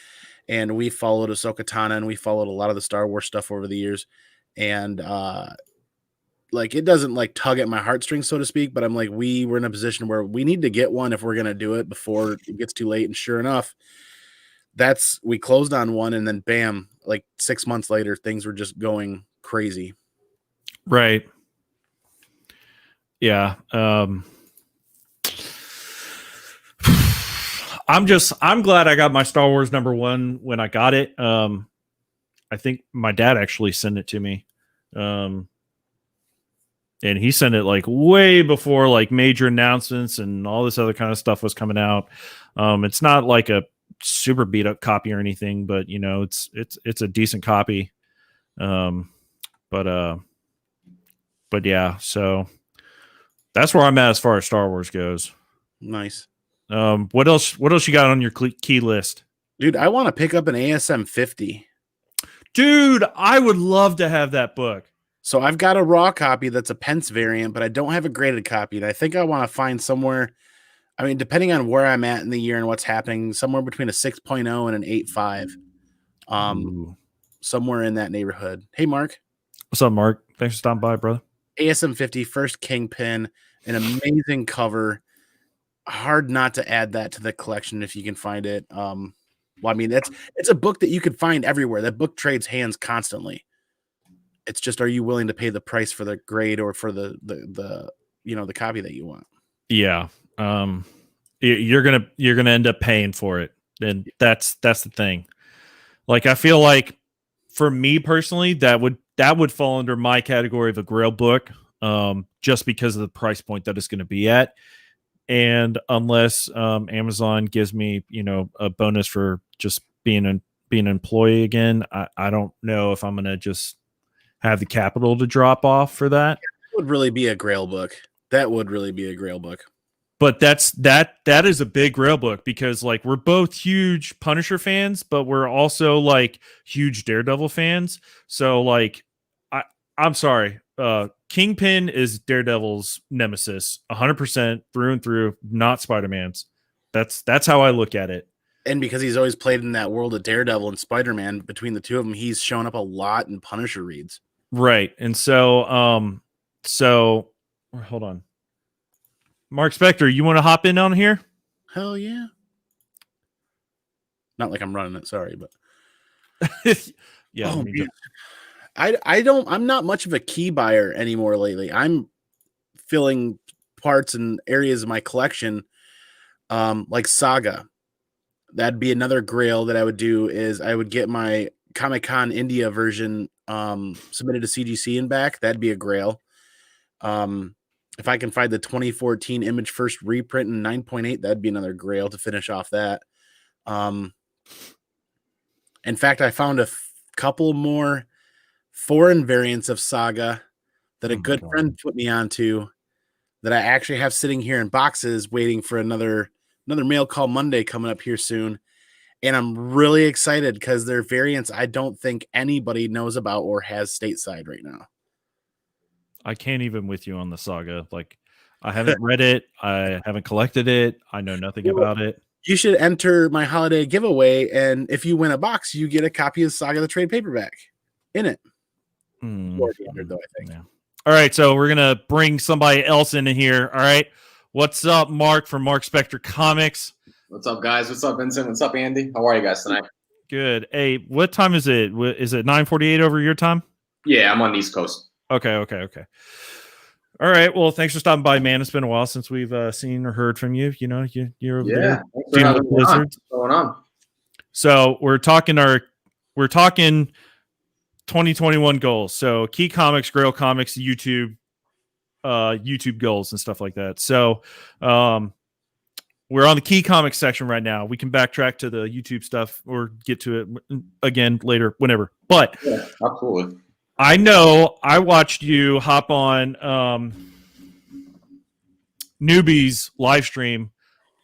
And we followed Ahsoka Tano, and we followed a lot of the Star Wars stuff over the years. And it doesn't tug at my heartstrings, so to speak, but I'm we're in a position where we need to get one if we're going to do it before it gets too late. And sure enough, we closed on one, and then bam, 6 months later, things were just going crazy. Right. Yeah. I'm glad I got my Star Wars #1 when I got it. I think my dad actually sent it to me. And he sent it way before major announcements and all this other kind of stuff was coming out. It's not a super beat up copy or anything, but it's a decent copy. But yeah, so that's where I'm at as far as Star Wars goes. Nice. What else you got on your key list? Dude, I want to pick up an ASM 50. Dude, I would love to have that book. So I've got a raw copy that's a pence variant, but I don't have a graded copy. And I think I want to find somewhere, I mean, depending on where I'm at in the year and what's happening, somewhere between a 6.0 and an 8.5. Somewhere in that neighborhood. Hey, Mark. What's up, Mark? Thanks for stopping by, brother. ASM 50, first Kingpin, an amazing cover. Hard not to add that to the collection if you can find it. Well, I mean, it's a book that you could find everywhere. That book trades hands constantly. It's just, are you willing to pay the price for the grade or for the the copy that you want? Yeah. You're gonna end up paying for it, and that's the thing. Like, I feel like for me personally, that would fall under my category of a Grail book, just because of the price point that it's going to be at. And unless Amazon gives me, a bonus for just being an employee again, I don't know if I'm going to just have the capital to drop off for that. That would really be a Grail book. That would really be a Grail book. But that is a big Grail book, because like we're both huge Punisher fans, but we're also like huge Daredevil fans. So like I'm sorry, Kingpin is Daredevil's nemesis 100% through and through, not Spider-Man's. That's how I look at it. And because he's always played in that world of Daredevil and Spider-Man, between the two of them, he's shown up a lot in Punisher reads. Right. And so hold on. Mark Spector, you want to hop in on here? Hell yeah. Not like I'm running it, sorry, but yeah. Oh, I'm not much of a key buyer anymore lately. I'm filling parts and areas of my collection, like Saga. That'd be another Grail that I would do. Is I would get my Comic-Con India version submitted to CGC and back. That'd be a Grail. If I can find the 2014 Image First reprint in 9.8, that'd be another Grail to finish off that. In fact, I found a couple more foreign variants of Saga that a good friend put me onto, that I actually have sitting here in boxes waiting for another mail call Monday coming up here soon. And I'm really excited because they're variants I don't think anybody knows about or has stateside right now. I can't even with you on the Saga. Like, I haven't read it. I haven't collected it. I know nothing about it. You should enter my holiday giveaway, and if you win a box, you get a copy of Saga the trade paperback in it. Though, I think. Yeah. All right, so we're gonna bring somebody else in here. All right, what's up, Mark from Mark Spector Comics? What's up, guys? What's up, Vincent? What's up, Andy? How are you guys tonight? Good. Hey, what time is it? Is it 9:48 over your time? Yeah, I'm on the East Coast. Okay. All right. Well, thanks for stopping by, man. It's been a while since we've seen or heard from you. You're over there. What's going on? So we're talking 2021 goals. So Key Comics, Grail Comics, YouTube goals and stuff like that. So we're on the Key Comics section right now. We can backtrack to the YouTube stuff or get to it again later, whenever. But yeah, absolutely. I know I watched you hop on Newbie's live stream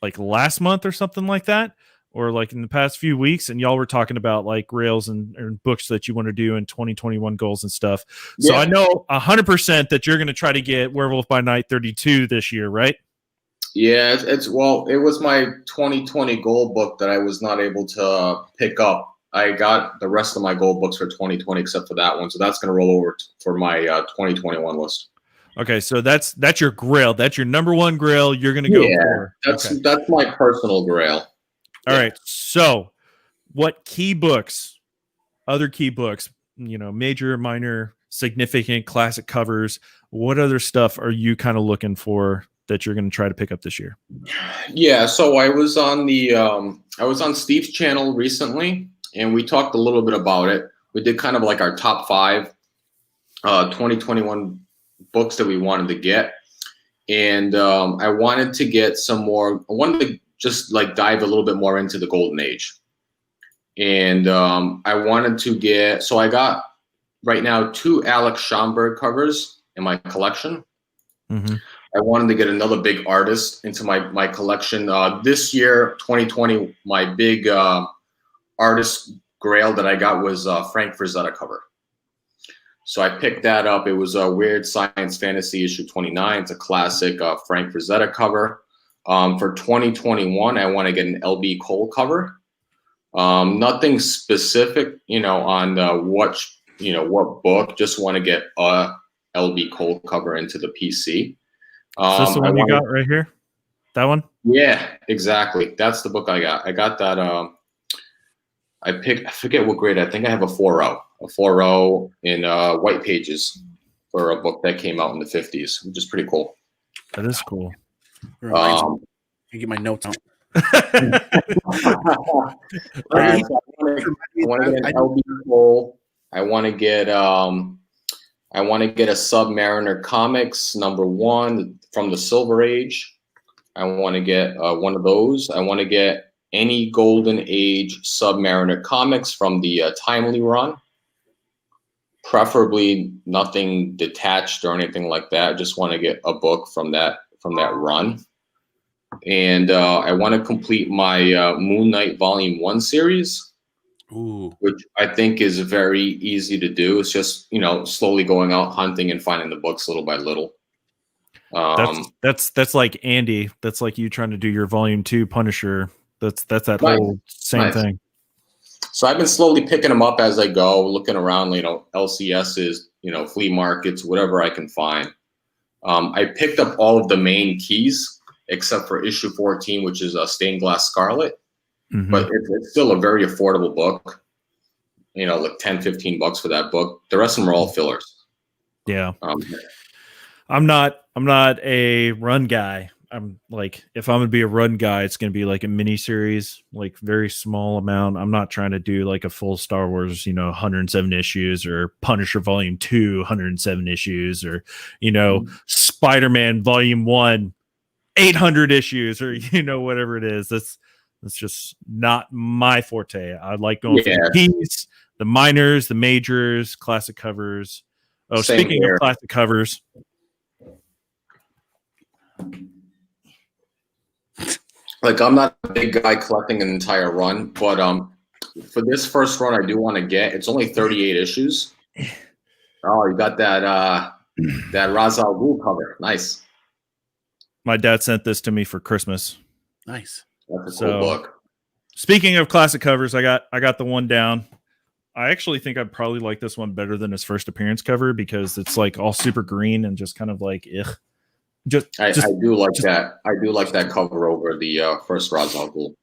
like last month or something like that, or like in the past few weeks, and y'all were talking about like Grails and books that you want to do in 2021 goals and stuff. So I know 100% that you're going to try to get Werewolf by Night 32 this year, right? Yeah, it was my 2020 goal book that I was not able to pick up. I got the rest of my goal books for 2020 except for that one, so that's going to roll over for my 2021 list. Okay, so that's your Grail. That's your number one Grail. You're going to go for. That's my personal Grail. All right. So, what other key books, major, minor, significant, classic covers, what other stuff are you kind of looking for that you're going to try to pick up this year? Yeah, so I was on Steve's channel recently, and we talked a little bit about it. We did kind of like our top 5 2021 books that we wanted to get. And I wanted to get some more. I wanted to just like dive a little bit more into the Golden Age. And I wanted to get, so I got right now 2 Alex Schomburg covers in my collection. Mm-hmm. I wanted to get another big artist into my collection. This year, 2020, my big artist Grail that I got was Frank Frazetta cover. So I picked that up. It was a Weird Science Fantasy issue 29. It's a classic Frank Frazetta cover. For 2021, I want to get an LB Cole cover. Nothing specific, on what book. Just want to get a LB Cole cover into the PC. Is this the one you got right here? That one? Yeah, exactly. That's the book I got. I got that. I forget what grade. I think I have a 4.0, a 4.0 in white pages for a book that came out in the 50s, which is pretty cool. That is cool. I get my notes out. I want to get an LB Cole. I want to get a Submariner Comics #1 from the Silver Age. I want to get one of those. I want to get any Golden Age Submariner Comics from the Timely run. Preferably nothing detached or anything like that. I just want to get a book from that run. And I want to complete my Moon Knight Volume 1 series. Ooh. Which I think is very easy to do. It's just, slowly going out hunting and finding the books little by little. That's like Andy. That's like you trying to do your Volume 2 Punisher. That's that whole same thing. So I've been slowly picking them up as I go, looking around, LCSs, flea markets, whatever I can find. I picked up all of the main keys except for issue 14, which is Stained Glass Scarlet. Mm-hmm. But it's still a very affordable book, like $10-15 for that book. The rest of them are all fillers. Yeah. I'm not a run guy. I'm like, if I'm gonna be a run guy, it's gonna be like a mini series, like very small amount. I'm not trying to do like a full Star Wars, 107 issues, or Punisher Volume 2, 107 issues, or Spider-Man Volume 1, 800 issues, or whatever it is. That's just not my forte. I like going for the keys, the minors, the majors, classic covers. Oh, speaking of classic covers. Like, I'm not a big guy collecting an entire run, but for this first run, I do want to get. It's only 38 issues. Oh, you got that Ra's al Ghul cover. Nice. My dad sent this to me for Christmas. Nice. That's a cool book. Speaking of classic covers, I got the one down. I actually think I'd probably like this one better than his first appearance cover because it's like all super green and just kind of like ugh. I do like that. I do like that cover over the first Ra's al Ghul.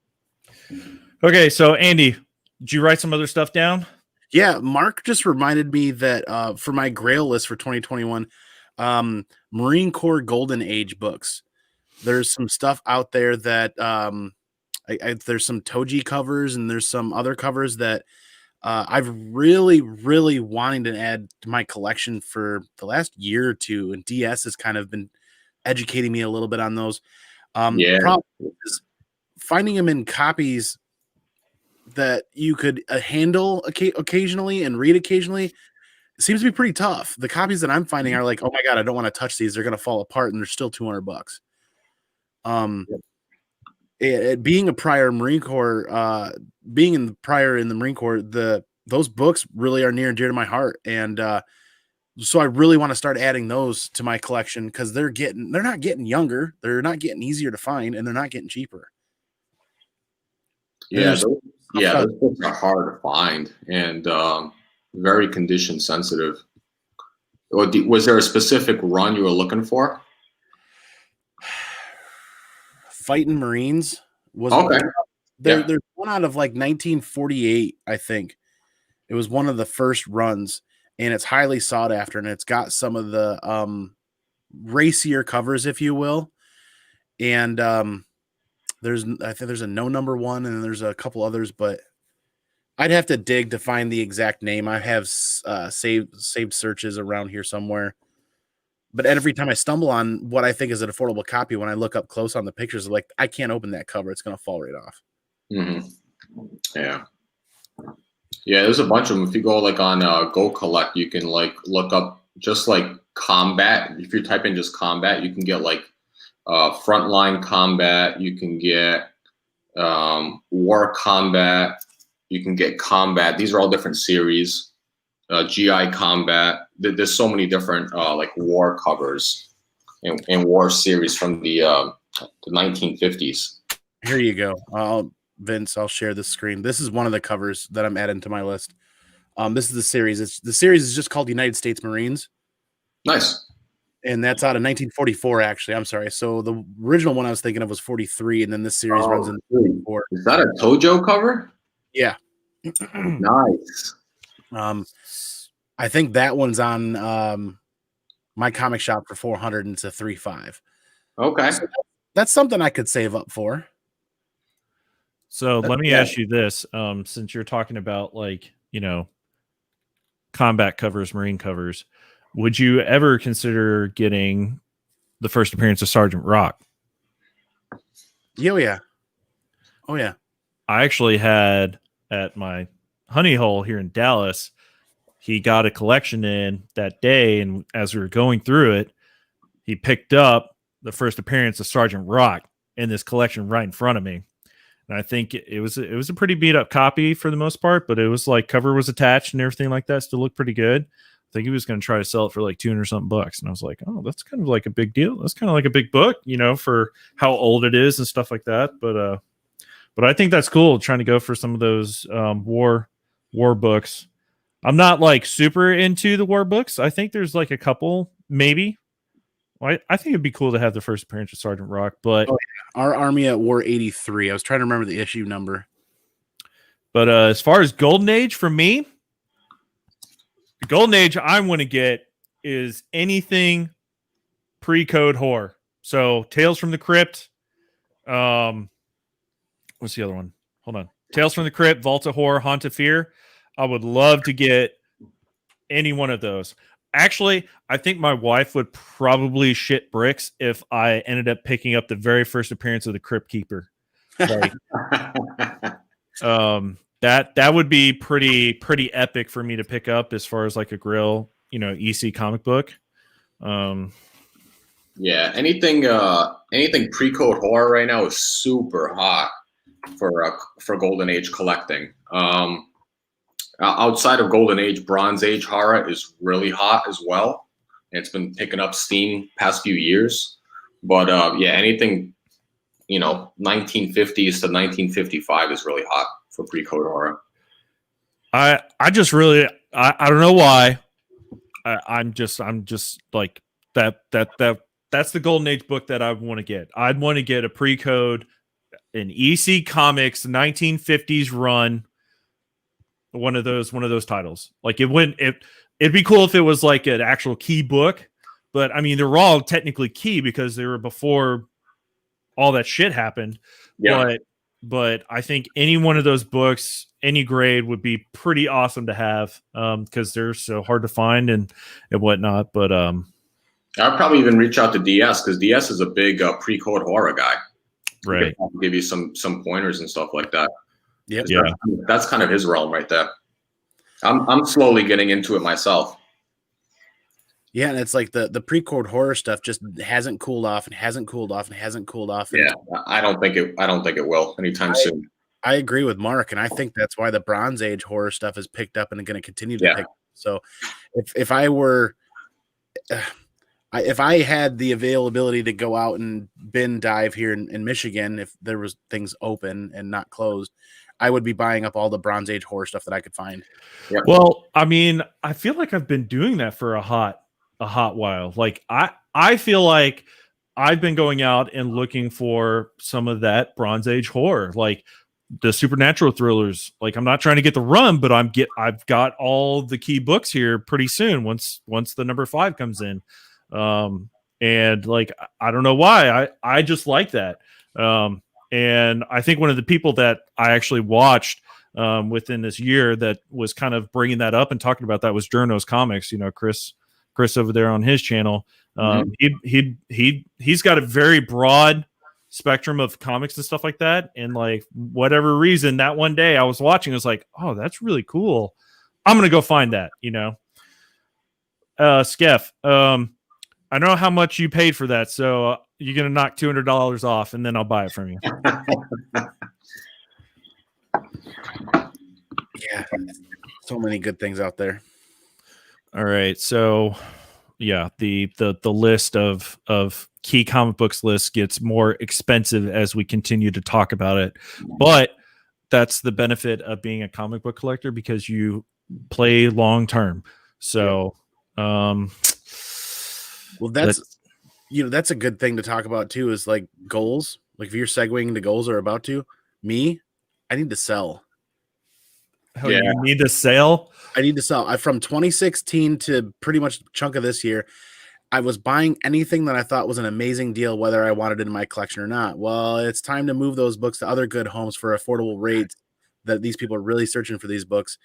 Okay, so Andy, did you write some other stuff down? Yeah, Mark just reminded me that for my Grail list for 2021, Marine Corps Golden Age books. There's some stuff out there that there's some Toji covers and there's some other covers that I've really, really wanting to add to my collection for the last year or two, and DS has kind of been educating me a little bit on those. The problem is finding them in copies that you could handle occasionally and read occasionally. It seems to be pretty tough. The copies that I'm finding are like, oh my god, I don't want to touch these; they're going to fall apart, and they're still $200. Being a prior Marine Corps, being in the Marine Corps, those books really are near and dear to my heart, and so I really want to start adding those to my collection because they're not getting younger, they're not getting easier to find, and they're not getting cheaper. Those books are hard to find and very condition sensitive. Was there a specific run you were looking for? Fighting Marines was okay. There's one out of like 1948, I think. It was one of the first runs, and it's highly sought after, and it's got some of the racier covers, if you will. And I think there's a No. 1, and there's a couple others, but I'd have to dig to find the exact name. I have saved searches around here somewhere. But every time I stumble on what I think is an affordable copy, when I look up close on the pictures, like, I can't open that cover. It's going to fall right off. Mm-hmm. Yeah. Yeah, there's a bunch of them. If you go like on Go Collect, you can like look up just like combat. If you type in just combat, you can get like frontline combat. You can get war combat. You can get combat. These are all different series. GI combat. There's so many different like war covers and war series from the 1950s. Here you go. Vince, I'll share this screen. This is one of the covers that I'm adding to my list. This is the series. The series is just called United States Marines. Nice. And that's out of 1944, actually. I'm sorry. So the original one I was thinking of was 43, and then this series runs in 44. Is that a Tojo cover? Yeah. Nice. I think that one's on my comic shop for 400 and it's a 3.5. Okay. So that's something I could save up for. So let me ask you this: since you're talking about like combat covers, marine covers, would you ever consider getting the first appearance of Sergeant Rock? Oh yeah. I actually had at my honey hole here in Dallas. He got a collection in that day, and as we were going through it, he picked up the first appearance of Sergeant Rock in this collection right in front of me. And I think it was a pretty beat up copy for the most part, but it was like cover was attached and everything like that. Still looked pretty good. I think he was going to try to sell it for like $200 something. And I was like, oh, that's kind of like a big deal. That's kind of like a big book, for how old it is and stuff like that. But I think that's cool trying to go for some of those war books. I'm not like super into the war books. I think there's like a couple, maybe. Well, I think it'd be cool to have the first appearance of Sergeant Rock, but Our Army at War 83. I was trying to remember the issue number. But as far as Golden Age for me, the Golden Age I want to get is anything pre-code horror. So Tales from the Crypt. What's the other one? Hold on. Tales from the Crypt, Vault of Horror, Haunt of Fear. I would love to get any one of those. Actually, I think my wife would probably shit bricks if I ended up picking up the very first appearance of the Crypt Keeper. Like, that would be pretty epic for me to pick up as far as like a Grail, EC comic book. Yeah, anything pre-code horror right now is super hot for Golden Age collecting. Outside of Golden Age, Bronze Age horror is really hot as well. It's been picking up steam past few years. But anything 1950s to 1955 is really hot for pre-code horror. I just really I don't know why. I'm just like that's the Golden Age book that I want to get. I'd want to get a pre-code, an EC Comics 1950s run. One of those titles. Like it'd be cool if it was like an actual key book, but I mean they're all technically key because they were before all that shit happened. Yeah. But I think any one of those books, any grade would be pretty awesome to have because they're so hard to find and whatnot. But I'd probably even reach out to DS because DS is a big pre-code horror guy. Right. Give you some pointers and stuff like that. Yep. Yeah, that's kind of his realm right there. I'm slowly getting into it myself. Yeah, and it's like the pre-code horror stuff just hasn't cooled off and hasn't cooled off and hasn't cooled off. Yeah, I don't think it will anytime soon. I agree with Mark, and I think that's why the Bronze Age horror stuff is picked up and going to continue to pick up. So if I were if I had the availability to go out and bin dive here in Michigan, if there was things open and not closed, I would be buying up all the Bronze Age horror stuff that I could find. Yep. Well, I mean, I feel like I've been doing that for a hot while. Like I feel like I've been going out and looking for some of that Bronze Age horror, like the supernatural thrillers. Like I'm not trying to get the run, but I've got all the key books here pretty soon once the number 5 comes in. And like I don't know why. I just like that. And I think one of the people that I actually watched within this year that was kind of bringing that up and talking about that was Journo's Comics. Chris over there on his channel. He's got a very broad spectrum of comics and stuff like that. And like whatever reason, that one day I was watching, I was like, oh, that's really cool. I'm gonna go find that. Skeff. I know how much you paid for that, so you're going to knock $200 off, and then I'll buy it from you. Yeah, so many good things out there. All right, so yeah, the list of key comic books list gets more expensive as we continue to talk about it, but that's the benefit of being a comic book collector because you play long term. So, well, that's a good thing to talk about too, is like goals. Like if you're segueing into goals or about to, I need to sell. Oh, Yeah. you need to sell. I need to sell. From 2016 to pretty much a chunk of this year, I was buying anything that I thought was an amazing deal, whether I wanted it in my collection or not. Well, it's time to move those books to other good homes for affordable rates. That these people are really searching for these books,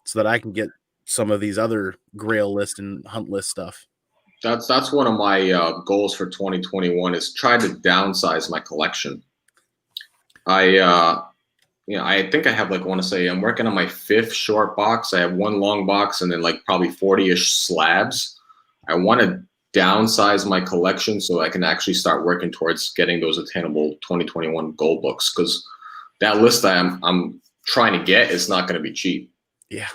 so that I can get some of these other Grail List and Hunt List stuff. That's one of my goals for 2021 is try to downsize my collection. I think I have like, I want to say I'm working on my 5th short box. I have 1 long box and then like probably 40-ish slabs. I want to downsize my collection so I can actually start working towards getting those attainable 2021 goal books, because that list that I'm trying to get is not going to be cheap. Yeah.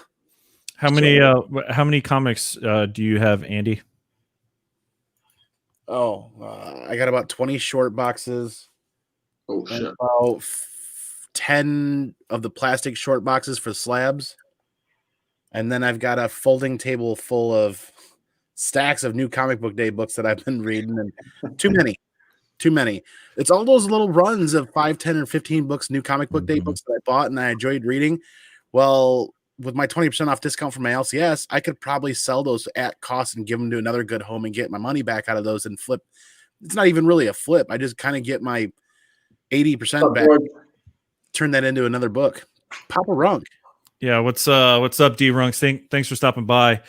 How many comics do you have, Andy? Oh, I got about 20 short boxes. Oh shit! About 10 of the plastic short boxes for slabs, and then I've got a folding table full of stacks of new comic book day books that I've been reading, and too many. It's all those little runs of 5, 10, or 15 books, new comic book day books that I bought and I enjoyed reading. Well, with my 20% off discount from my LCS, I could probably sell those at cost and give them to another good home and get my money back out of those and flip. It's not even really a flip. I just kind of get my 80% back, turn that into another book. Papa Runk. Yeah, what's up, D Runks? Thanks for stopping by.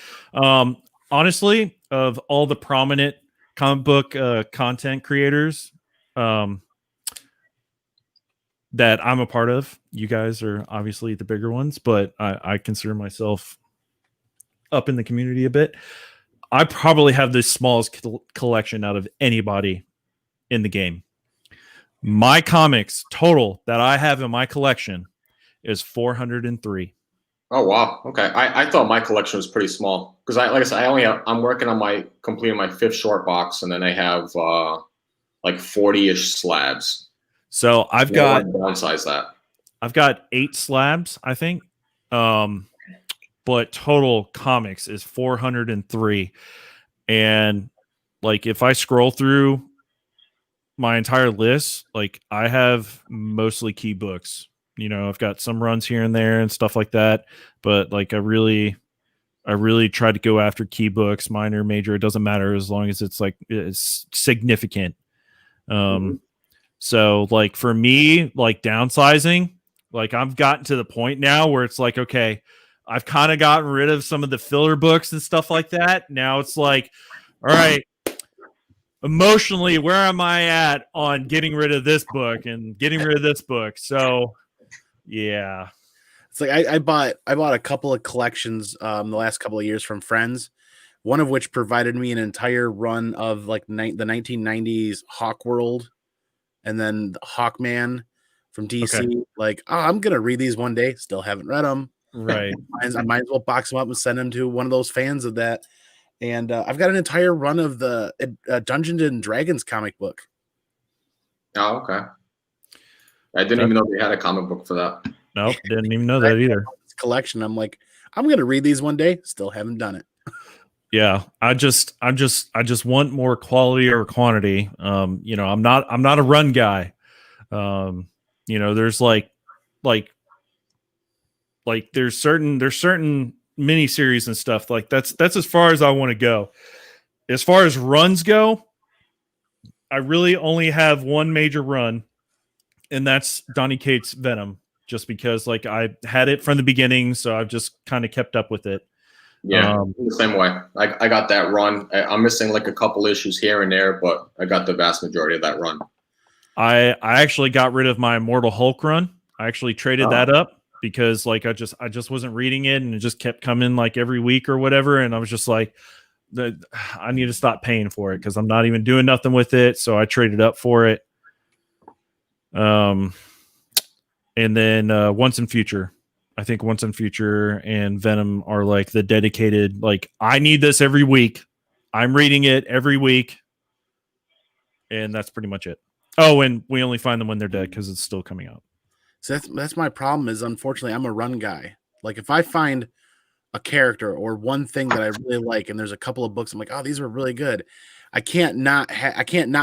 Honestly, of all the prominent comic book content creators that I'm a part of, you guys are obviously the bigger ones, but I consider myself up in the community a bit. I probably have the smallest collection out of anybody in the game. My comics total that I have in my collection is 403. Oh wow. Okay. I thought my collection was pretty small because like I said, I'm working on completing my 5th short box, and then I have like 40-ish slabs. So I've got downsize that. I've got 8 slabs, I think. But total comics is 403. And like if I scroll through my entire list, like I have mostly key books. You know, I've got some runs here and there and stuff like that, but like I really try to go after key books, minor, major, it doesn't matter as long as it's like it's significant. So like for me, like downsizing, like I've gotten to the point now where it's like, okay, I've kind of gotten rid of some of the filler books and stuff like that. Now it's like, all right, emotionally, where am I at on getting rid of this book and getting rid of this book? So yeah. It's like I bought a couple of collections the last couple of years from friends, one of which provided me an entire run of like the 1990s Hawk World and then the Hawkman from DC. Okay. Like, oh, I'm gonna read these one day. Still haven't read them. Right. I might as well box them up and send them to one of those fans of that. And I've got an entire run of the Dungeons and Dragons comic book. Oh, okay. I didn't even know they had a comic book for that. Nope, didn't even know that either. Collection. I'm like, I'm gonna read these one day. Still haven't done it. Yeah, I just want more quality over quantity. You know, I'm not a run guy. You know, there's like there's certain miniseries and stuff like that's as far as I want to go. As far as runs go, I really only have one major run, and that's Donny Cates' Venom, just because like I had it from the beginning, so I've just kind of kept up with it. Yeah, the same way. I got that run. I'm missing like a couple issues here and there, but I got the vast majority of that run. I actually got rid of my Immortal Hulk run. I actually traded that up because like I just wasn't reading it, and it just kept coming like every week or whatever, and I was just like, I need to stop paying for it because I'm not even doing nothing with it. So I traded up for it. And then Once and Future. I think Once and Future and Venom are like the dedicated, like I need this every week. I'm reading it every week. And that's pretty much it. Oh, and we only find them when they're dead because it's still coming out. So that's my problem is, unfortunately, I'm a run guy. Like if I find a character or one thing that I really like, and there's a couple of books I'm like, oh, these are really good. I can't not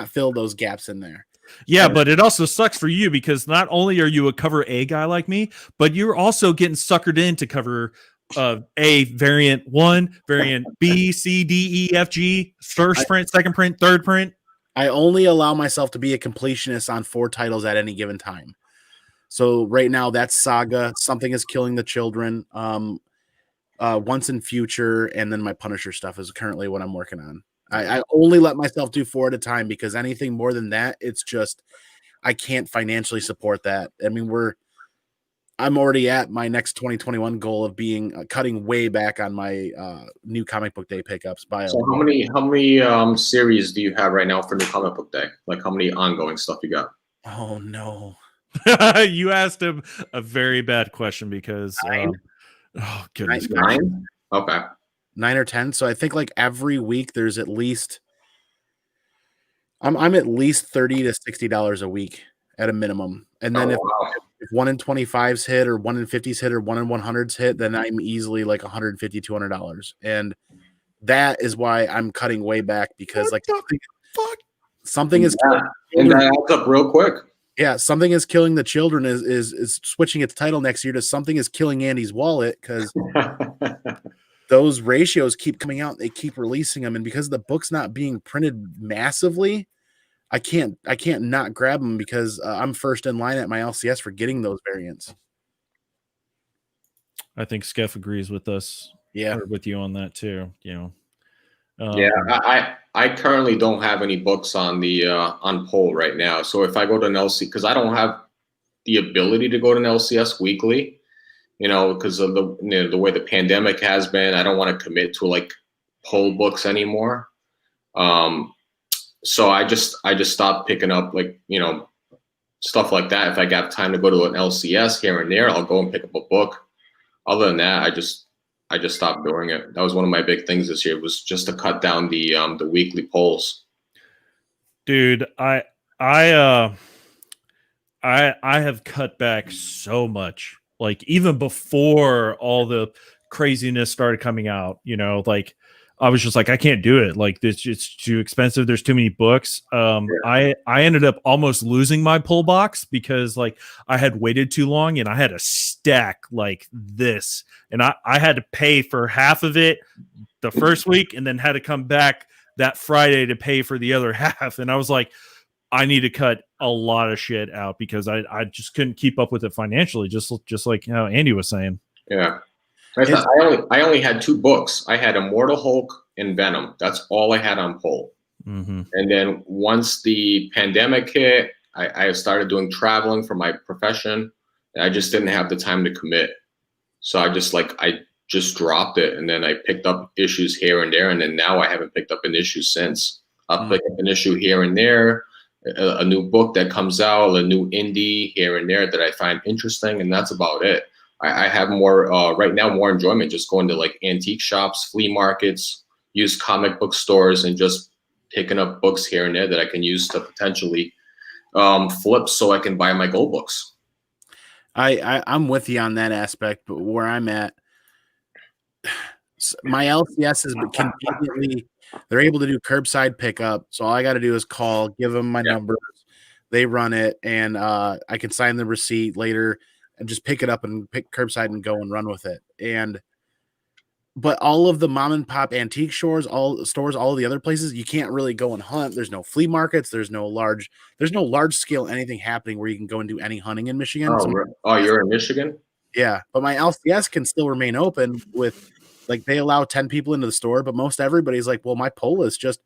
fill those gaps in there. Yeah, but it also sucks for you because not only are you a cover A guy like me, but you're also getting suckered into cover A variant 1, variant B, C, D, E, F, G, first print, second print, third print. I only allow myself to be a completionist on 4 titles at any given time. So right now that's Saga, Something is Killing the Children, Once in Future, and then my Punisher stuff is currently what I'm working on. I only let myself do 4 at a time because anything more than that, it's just I can't financially support that. I mean, I'm already at my next 2021 goal of being cutting way back on my new comic book day pickups. So how many series do you have right now for new comic book day? Like how many ongoing stuff you got? Oh no. You asked him a very bad question because oh goodness. 9? Okay. 9 or 10. So I think like every week there's at least I'm at least $30 to $60 a week at a minimum. And then if 1 in 25s hit or 1 in 50s hit or 1 in 100s hit, then I'm easily like $150, $200. And that is why I'm cutting way back because something is and that adds up real quick. Yeah, Something is Killing the Children is switching its title next year to Something is Killing Andy's Wallet because those ratios keep coming out. They keep releasing them, and because the book's not being printed massively, I can't not grab them because I'm first in line at my LCS for getting those variants. I think Skeff agrees with us. Yeah, or with you on that too. You know. Yeah, I currently don't have any books on the on poll right now. So if I go to an LC, because I don't have the ability to go to an LCS weekly, you know, because of the way the pandemic has been, I don't want to commit to like poll books anymore. So I just stopped picking up like, you know, stuff like that. If I got time to go to an LCS here and there, I'll go and pick up a book. Other than that, I just stopped doing it. That was one of my big things this year, was just to cut down the weekly polls. Dude, I have cut back so much. Like even before all the craziness started coming out, you know, like I was just like, I can't do it. Like this, it's too expensive. There's too many books. I ended up almost losing my pull box because like I had waited too long and I had a stack like this, and I had to pay for half of it the first week and then had to come back that Friday to pay for the other half. And I was like, I need to cut a lot of shit out because I just couldn't keep up with it financially. Just like how Andy was saying. Yeah. I only had 2 books. I had Immortal Hulk and Venom. That's all I had on poll. Mm-hmm. And then once the pandemic hit, I started doing traveling for my profession, and I just didn't have the time to commit. So I just dropped it, and then I picked up issues here and there, and then now I haven't picked up an issue since. I'll pick up an issue here and there, a new book that comes out, a new indie here and there that I find interesting, and that's about it. I have more right now, more enjoyment just going to like antique shops, flea markets, used comic book stores, and just picking up books here and there that I can use to potentially flip so I can buy my gold books. I'm with you on that aspect, but where I'm at, my LCS is conveniently, they're able to do curbside pickup. So all I got to do is call, give them my numbers, they run it, and I can sign the receipt later and just pick it up and pick curbside and go and run with it. But all of the mom and pop antique stores, all of the other places, you can't really go and hunt. There's no flea markets. There's no large scale anything happening where you can go and do any hunting in Michigan. Oh, you're in Michigan? Yeah, but my LCS can still remain open with, like, they allow 10 people into the store, but most everybody's like, well, my poll is just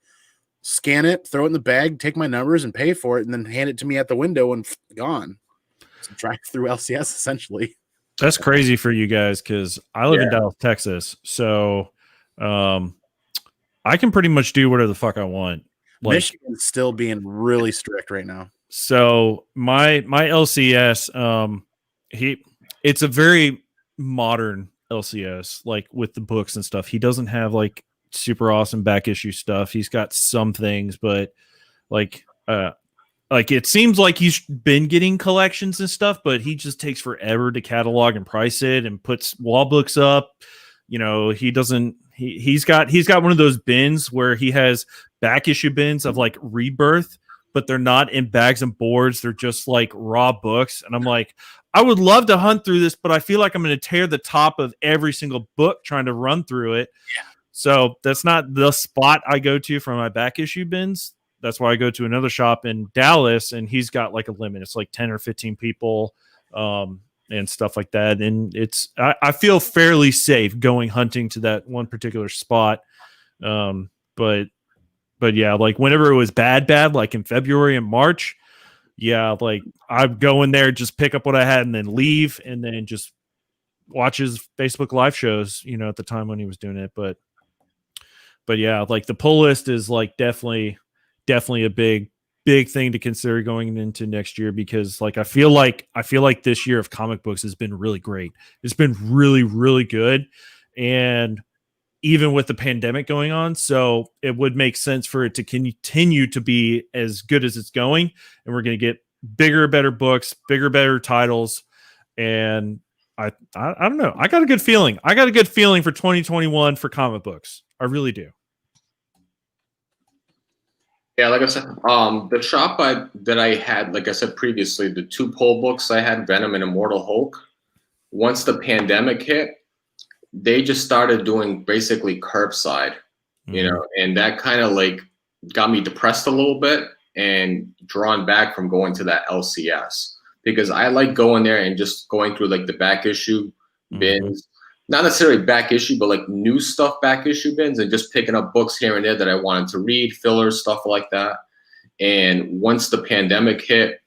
scan it, throw it in the bag, take my numbers and pay for it, and then hand it to me at the window and gone. So drive through LCS essentially. That's crazy for you guys because I live in Dallas, Texas, so I can pretty much do whatever the fuck I want. Like, Michigan's still being really strict right now. So my LCS, it's a very modern LCS, like with the books and stuff. He doesn't have like super awesome back issue stuff. He's got some things, but like it seems like he's been getting collections and stuff, but he just takes forever to catalog and price it and puts wall books up. You know, he doesn't. He's got one of those bins where he has back issue bins of like Rebirth, but they're not in bags and boards. They're just like raw books. And I'm like, I would love to hunt through this, but I feel like I'm going to tear the top of every single book trying to run through it. Yeah. So that's not the spot I go to for my back issue bins. That's why I go to another shop in Dallas, and he's got like a limit. It's like 10 or 15 people and stuff like that. And I feel fairly safe going hunting to that one particular spot. But yeah, like whenever it was bad, like in February and March, yeah, like I'd go in there, just pick up what I had and then leave, and then just watch his Facebook live shows, at the time when he was doing it. But yeah, like the pull list is like definitely a big thing to consider going into next year, because like I feel like this year of comic books has been really great. It's been really, really good. And even with the pandemic going on, so it would make sense for it to continue to be as good as it's going, and we're going to get bigger, better books, bigger, better titles. And I don't know. I got a good feeling. for 2021 for comic books. I really do. Yeah, like I said, the shop that I had, like I said previously, the 2 pull books I had, Venom and Immortal Hulk. Once the pandemic hit, they just started doing basically curbside, and that kind of like got me depressed a little bit and drawn back from going to that LCS, because I like going there and just going through like the back issue bins, not necessarily back issue, but like new stuff back issue bins, and just picking up books here and there that I wanted to read, fillers, stuff like that. And once the pandemic hit,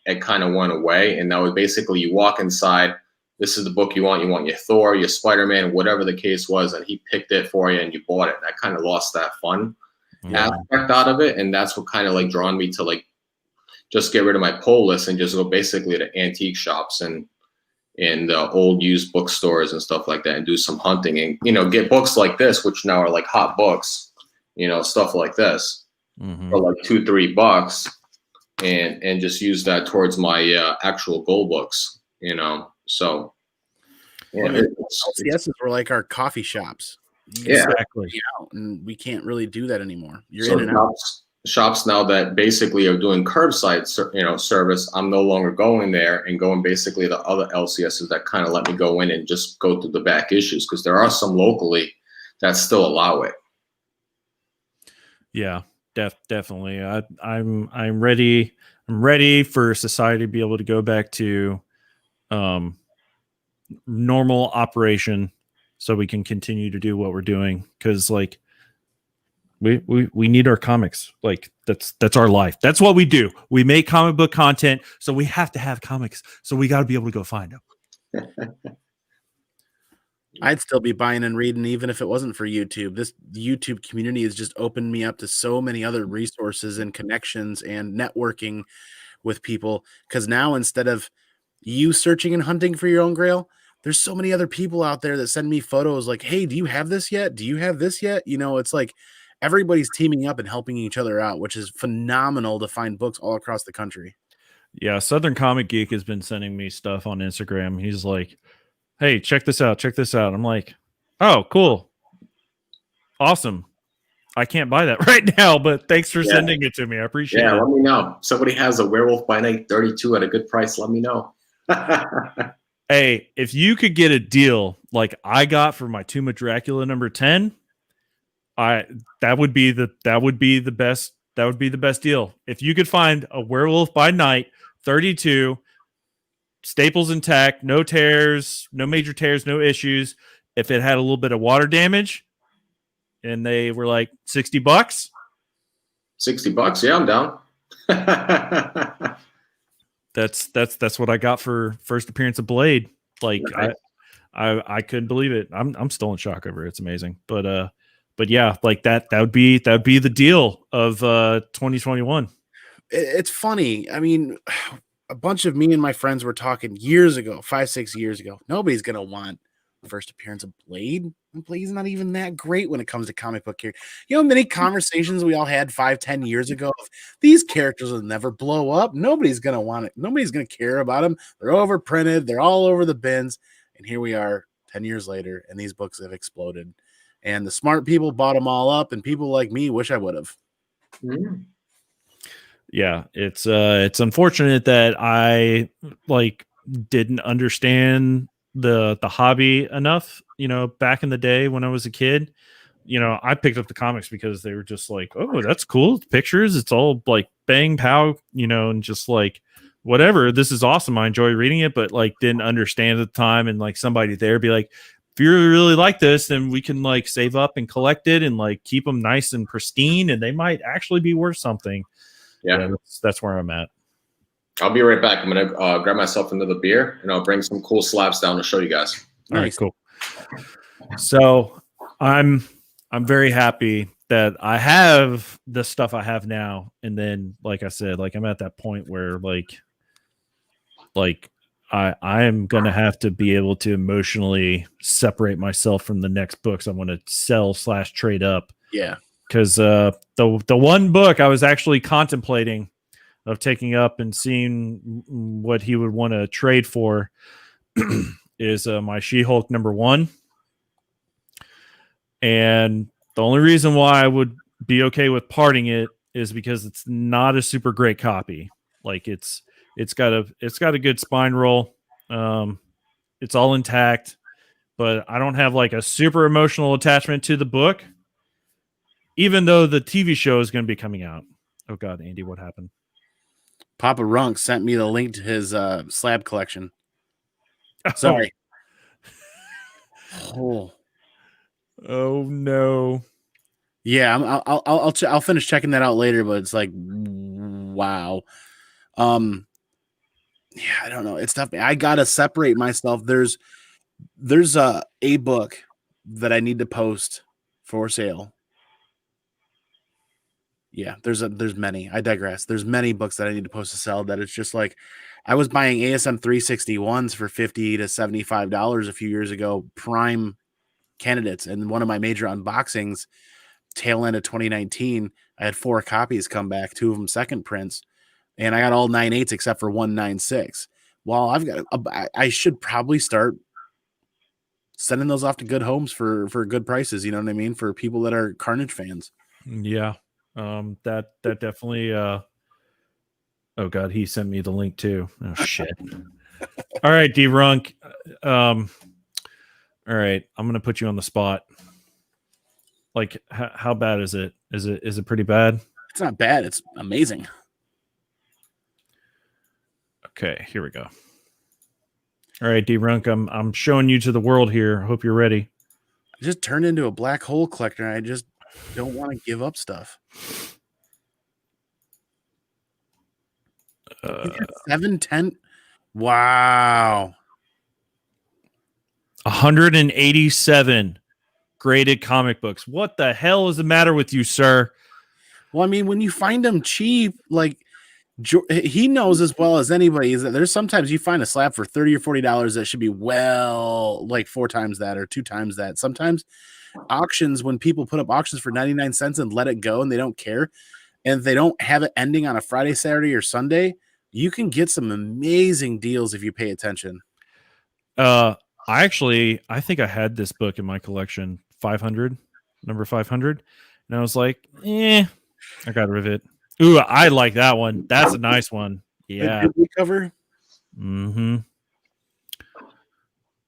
it kind of went away. And that was basically, you walk inside, this is the book you want your Thor, your Spider-Man, whatever the case was, and he picked it for you and you bought it. And I kind of lost that fun aspect out of it. And that's what kind of like drawn me to like just get rid of my pull list and just go basically to antique shops and old used bookstores and stuff like that, and do some hunting and, get books like this, which now are like hot books, stuff like this for like $2-3 and just use that towards my actual goal books, So yeah, LCSs were like our coffee shops. Exactly. And we can't really do that anymore. You're so in and out. Shops now that basically are doing curbside, service, I'm no longer going there and going basically to other LCSs that kind of let me go in and just go through the back issues, because there are some locally that still allow it. Yeah, definitely. I'm ready. I'm ready for society to be able to go back to normal operation, so we can continue to do what we're doing, because like we need our comics. Like that's our life. That's what we do. We make comic book content, so we have to have comics, so we got to be able to go find them. I'd still be buying and reading even if it wasn't for YouTube. This YouTube community has just opened me up to so many other resources and connections and networking with people, because now instead of you searching and hunting for your own grail, there's so many other people out there that send me photos like, hey, do you have this yet? Do you have this yet? It's like everybody's teaming up and helping each other out, which is phenomenal to find books all across the country. Yeah, Southern Comic Geek has been sending me stuff on Instagram. He's like, hey, check this out. I'm like, oh, cool. Awesome. I can't buy that right now, but thanks for sending it to me. I appreciate it. Yeah, let me know. Somebody has a Werewolf by Night 32 at a good price, let me know. Hey, if you could get a deal like I got for my Tomb of Dracula number 10, that would be the best deal. If you could find a Werewolf by Night 32, staples intact, no tears, no major tears, no issues. If it had a little bit of water damage and they were like $60, $60, yeah, I'm down. That's what I got for first appearance of Blade. Like nice. I couldn't believe it. I'm still in shock over it. It's amazing. But yeah, like that would be the deal of 2021. It's funny. I mean, a bunch of me and my friends were talking years ago, 5-6 years ago. Nobody's gonna want first appearance of Blade. Blade's not even that great when it comes to comic book characters. Many conversations we all had 5-10 years ago of these characters will never blow up. Nobody's gonna want it. Nobody's gonna care about them. They're overprinted. They're all over the bins. And here we are 10 years later, and these books have exploded. And the smart people bought them all up, and people like me wish I would have. Mm-hmm. Yeah, it's unfortunate that I like didn't understand the hobby enough, back in the day when I was a kid. I picked up the comics because they were just like, oh, that's cool. It's pictures. It's all like bang pow, and just like whatever. This is awesome. I enjoy reading it, but like didn't understand at the time. And like somebody there be like, if you really like this, then we can like save up and collect it and like keep them nice and pristine, and they might actually be worth something. Yeah, that's where I'm at. I'll be right back. I'm gonna grab myself another beer, and I'll bring some cool slabs down to show you guys. All right, cool. So I'm very happy that I have the stuff I have now, and then, like I said, like I'm at that point where like I am gonna have to be able to emotionally separate myself from the next books I want to sell / trade up. Yeah, because the one book I was actually contemplating of taking up and seeing what he would want to trade for is my She-Hulk #1. And the only reason why I would be okay with parting it is because it's not a super great copy. Like it's got a good spine roll. It's all intact, but I don't have like a super emotional attachment to the book, even though the TV show is going to be coming out. Oh God, Andy, what happened? Papa Runk sent me the link to his slab collection. Sorry. Oh no. Yeah, I'll finish checking that out later, but it's like, wow. Yeah, I don't know. It's tough. I gotta separate myself. There's a book that I need to post for sale. Yeah, there's many. I digress. There's many books that I need to post to sell that it's just like I was buying ASM 361s for $50 to $75 a few years ago, prime candidates. And one of my major unboxings, tail end of 2019, I had 4 copies come back, 2 of them second prints, and I got all 9.8s except for 196. Well, I should probably start sending those off to good homes for good prices. You know what I mean? For people that are Carnage fans. Yeah. That definitely, oh God, he sent me the link too. Oh shit. All right, D-Runk. All right, I'm going to put you on the spot. Like, how bad is it? Is it pretty bad? It's not bad. It's amazing. Okay, here we go. All right, D-Runk, I'm showing you to the world here. Hope you're ready. I just turned into a black hole collector. And I just don't want to give up stuff. 710. Wow. 187 graded comic books. What the hell is the matter with you, sir? Well, I mean, when you find them cheap, like he knows as well as anybody is that there's sometimes you find a slab for $30 or $40 that should be like 4 times that or 2 times that. Sometimes auctions, when people put up auctions for 99 cents and let it go and they don't care, and they don't have it ending on a Friday, Saturday, or Sunday, you can get some amazing deals if you pay attention. I think I had this book in my collection, 500, number 500, and I was like, I got rid of it. Ooh, I like that one. That's a nice one. Yeah. The cover. Mm-hmm.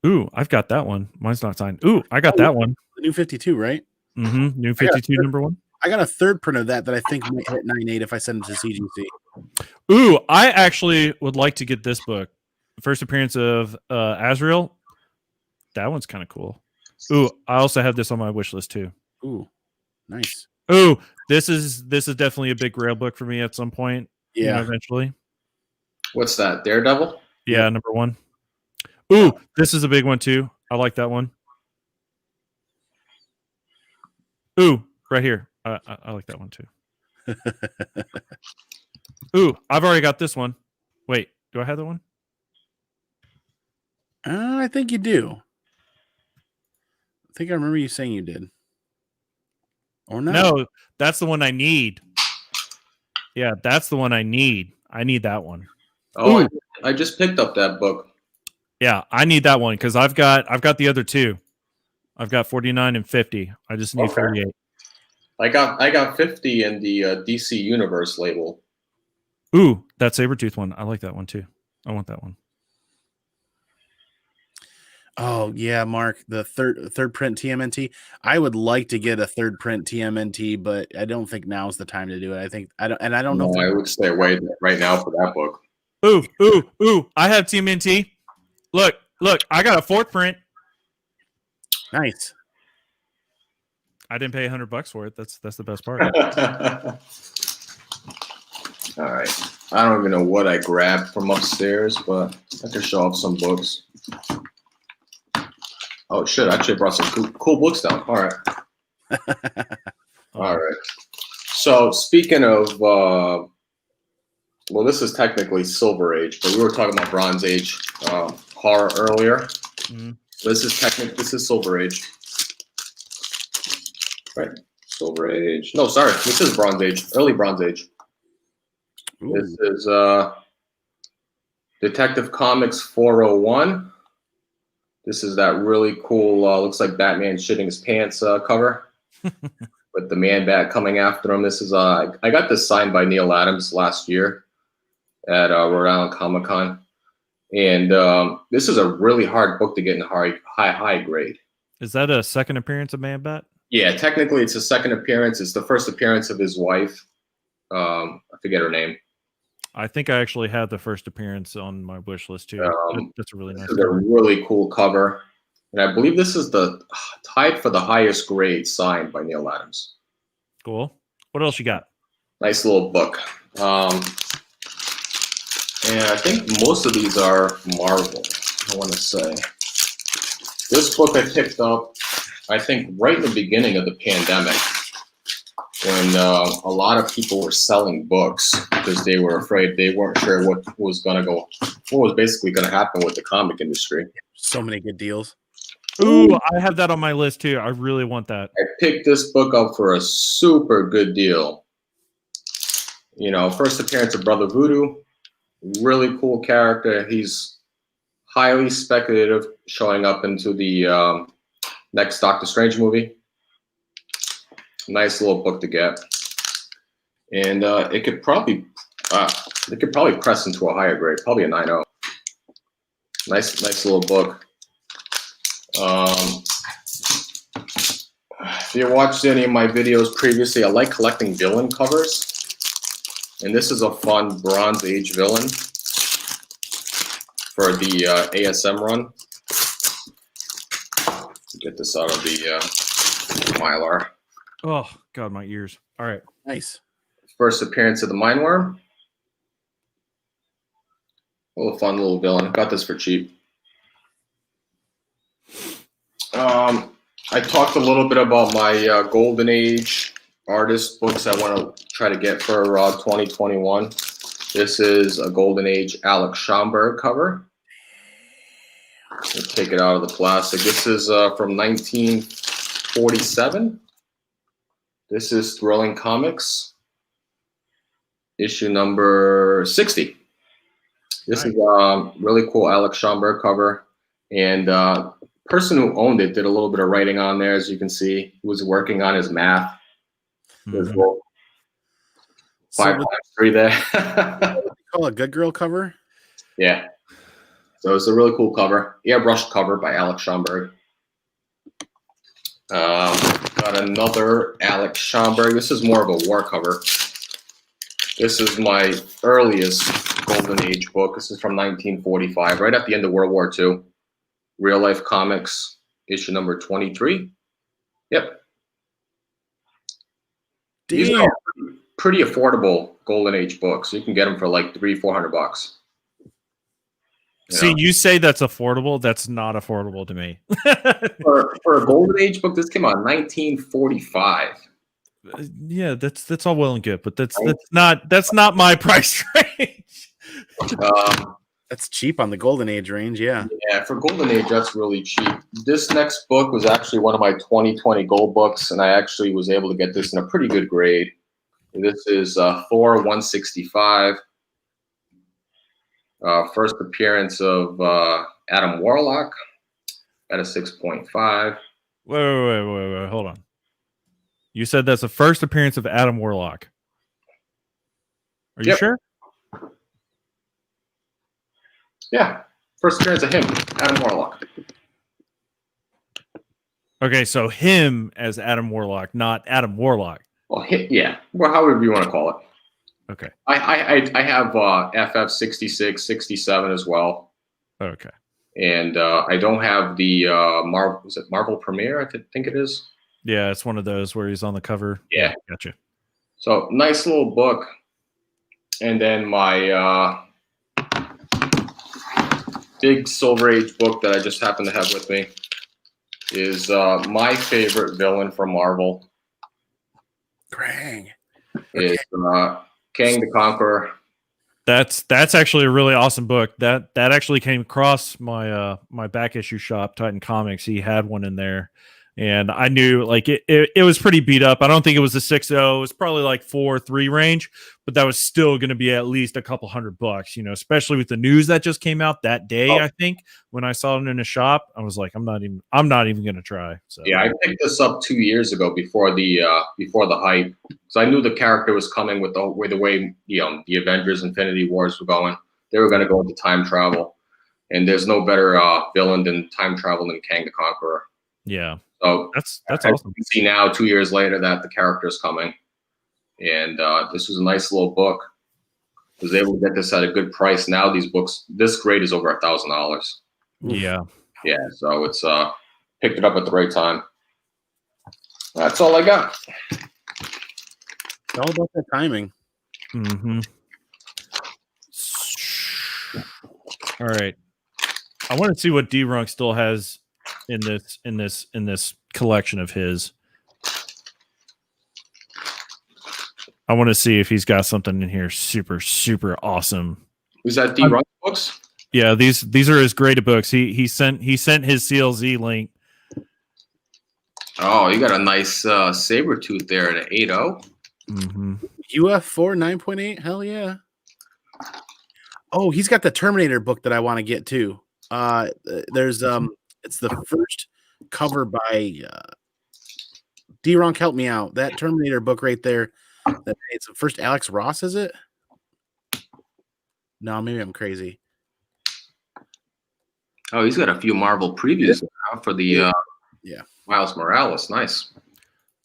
Ooh, I've got that one. Mine's not signed. Ooh, I got that one. The new 52, right? Mm-hmm. New 52, #1. I got a third print of that I think might hit 9.8 if I send it to CGC. Ooh, I actually would like to get this book. First appearance of Azrael. That one's kind of cool. Ooh, I also have this on my wish list too. Ooh, nice. Ooh, this is definitely a big Grail book for me at some point. Yeah, eventually. What's that? Daredevil? Yeah, #1. Ooh, this is a big one too. I like that one. Ooh, right here. I like that one too. Ooh, I've already got this one. Wait, do I have that one? I think you do. I think I remember you saying you did. Or not? No, that's the one I need. Yeah, that's the one I need. I need that one. Oh, I just picked up that book. Yeah, I need that one because I've got the other 2. I've got 49 and 50. I just need 48. I got 50 in the DC Universe label. Ooh, that Sabretooth one. I like that one too. I want that one. Oh yeah, Mark, the third print TMNT. I would like to get a third print TMNT, but I don't think now's the time to do it. I don't know. No, I would stay away right now for that book. Ooh! I have TMNT. Look! I got a 4th print. Nice. I didn't pay $100 for it. That's the best part. All right. I don't even know what I grabbed from upstairs, but I can show off some books. Oh shit! I actually brought some cool books down. All right. All right. So speaking of, well, this is technically Silver Age, but we were talking about Bronze Age horror earlier. Mm-hmm. This is Silver Age. Right. Silver Age. No, sorry. This is Bronze Age. Early Bronze Age. Ooh. This is Detective Comics 401. This is that really cool, looks like Batman shitting his pants cover with the Man-Bat coming after him. This is, I got this signed by Neil Adams last year at Rhode Island Comic-Con. And this is a really hard book to get in high grade. Is that a second appearance of Man-Bat? Yeah, technically it's a second appearance. It's the first appearance of his wife. I forget her name. I think I actually had the first appearance on my wish list too. That's a really nice. This is a really cool cover, and I believe this is the tied for the highest grade signed by Neil Adams. Cool. What else you got? Nice little book. And I think most of these are Marvel. I want to say this book I picked up, I think, right in the beginning of the pandemic, when a lot of people were selling books because they were afraid, they weren't sure what was basically going to happen with the comic industry. So many good deals. Ooh, I have that on my list too. I really want that. I picked this book up for a super good deal. You know, first appearance of Brother Voodoo, really cool character. He's highly speculative, showing up into the next Doctor Strange movie. Nice little book to get, and it could probably press into a higher grade, probably a 9.0. Nice little book. If you watched any of my videos previously, I like collecting villain covers, and this is a fun Bronze Age villain for the ASM run. Get this out of the Mylar. Oh, God, my ears. All right. Nice. First appearance of the Mindworm. A little fun little villain. Got this for cheap. I talked a little bit about my Golden Age artist books I want to try to get for 2021. This is a Golden Age Alex Schomburg cover. Let's take it out of the plastic. This is from 1947. This is Thrilling Comics, issue number 60. This is really cool Alex Schomburg cover. And the person who owned it did a little bit of writing on there, as you can see. He was working on his math. There's 5.3 there. Call a Good Girl cover? Yeah. So it's a really cool cover. Airbrushed cover by Alex Schomburg. Got another Alex Schomburg. This is more of a war cover. This is my earliest Golden Age book. This is from 1945, right at the end of World War II. Real Life Comics, issue number 23. Yep. Damn. These are pretty affordable Golden Age books. You can get them for like $300-400. See, you say that's affordable. That's not affordable to me. for a Golden Age book, this came out in 1945. Yeah, that's all well and good, but that's not my price range. That's cheap on the Golden Age range, yeah. Yeah, for Golden Age, that's really cheap. This next book was actually one of my 2020 gold books, and I actually was able to get this in a pretty good grade. This is Thor 165. First appearance of Adam Warlock at a 6.5. Wait, hold on. You said that's the first appearance of Adam Warlock. Are you sure? Yeah, first appearance of him, Adam Warlock. Okay, so him as Adam Warlock, not Adam Warlock. Well, yeah, well, however you want to call it. Okay. I have FF 66, 67 as well. Okay. And I don't have the Marvel. Is it Marvel Premiere? I think it is. Yeah, it's one of those where he's on the cover. Yeah, gotcha. So nice little book. And then my big Silver Age book that I just happen to have with me is my favorite villain from Marvel. Krang. Is Kang the Conqueror. That's actually a really awesome book. That actually came across my my back issue shop, Titan Comics. He had one in there, and I knew like it was pretty beat up. I don't think it was a 6.0. It was probably like 4.3 range, but that was still going to be at least a couple $100, you know, especially with the news that just came out that day. I think when I saw it in a shop, I was like, I'm not even going to try. So yeah, I picked this up 2 years ago before the hype. So I knew the character was coming with the way the Avengers Infinity Wars were going. They were going to go into time travel, and there's no better villain than time travel than Kang the Conqueror. Yeah, so that's awesome. You can see now 2 years later that the character is coming, and this was a nice little book. I was able to get this at a good price. Now these books, this grade is over $1,000. Yeah, so it's picked it up at the right time. That's all I got. It's all about the timing. Mm-hmm. All right. I want to see what D-Runk still has in this collection of his. I want to see if he's got something in here super, super awesome. Is that D-Runk books? Yeah, these are his graded books. He sent his CLZ link. Oh, you got a nice Sabretooth there at an 8.0. Mm-hmm. UF4 9.8. Hell yeah. Oh, he's got the Terminator book that I want to get too. There's it's the first cover by D-Ronk. Help me out. That Terminator book right there. It's the first Alex Ross, is it? No, maybe I'm crazy. Oh, he's got a few Marvel previews now for the Miles Morales. Nice.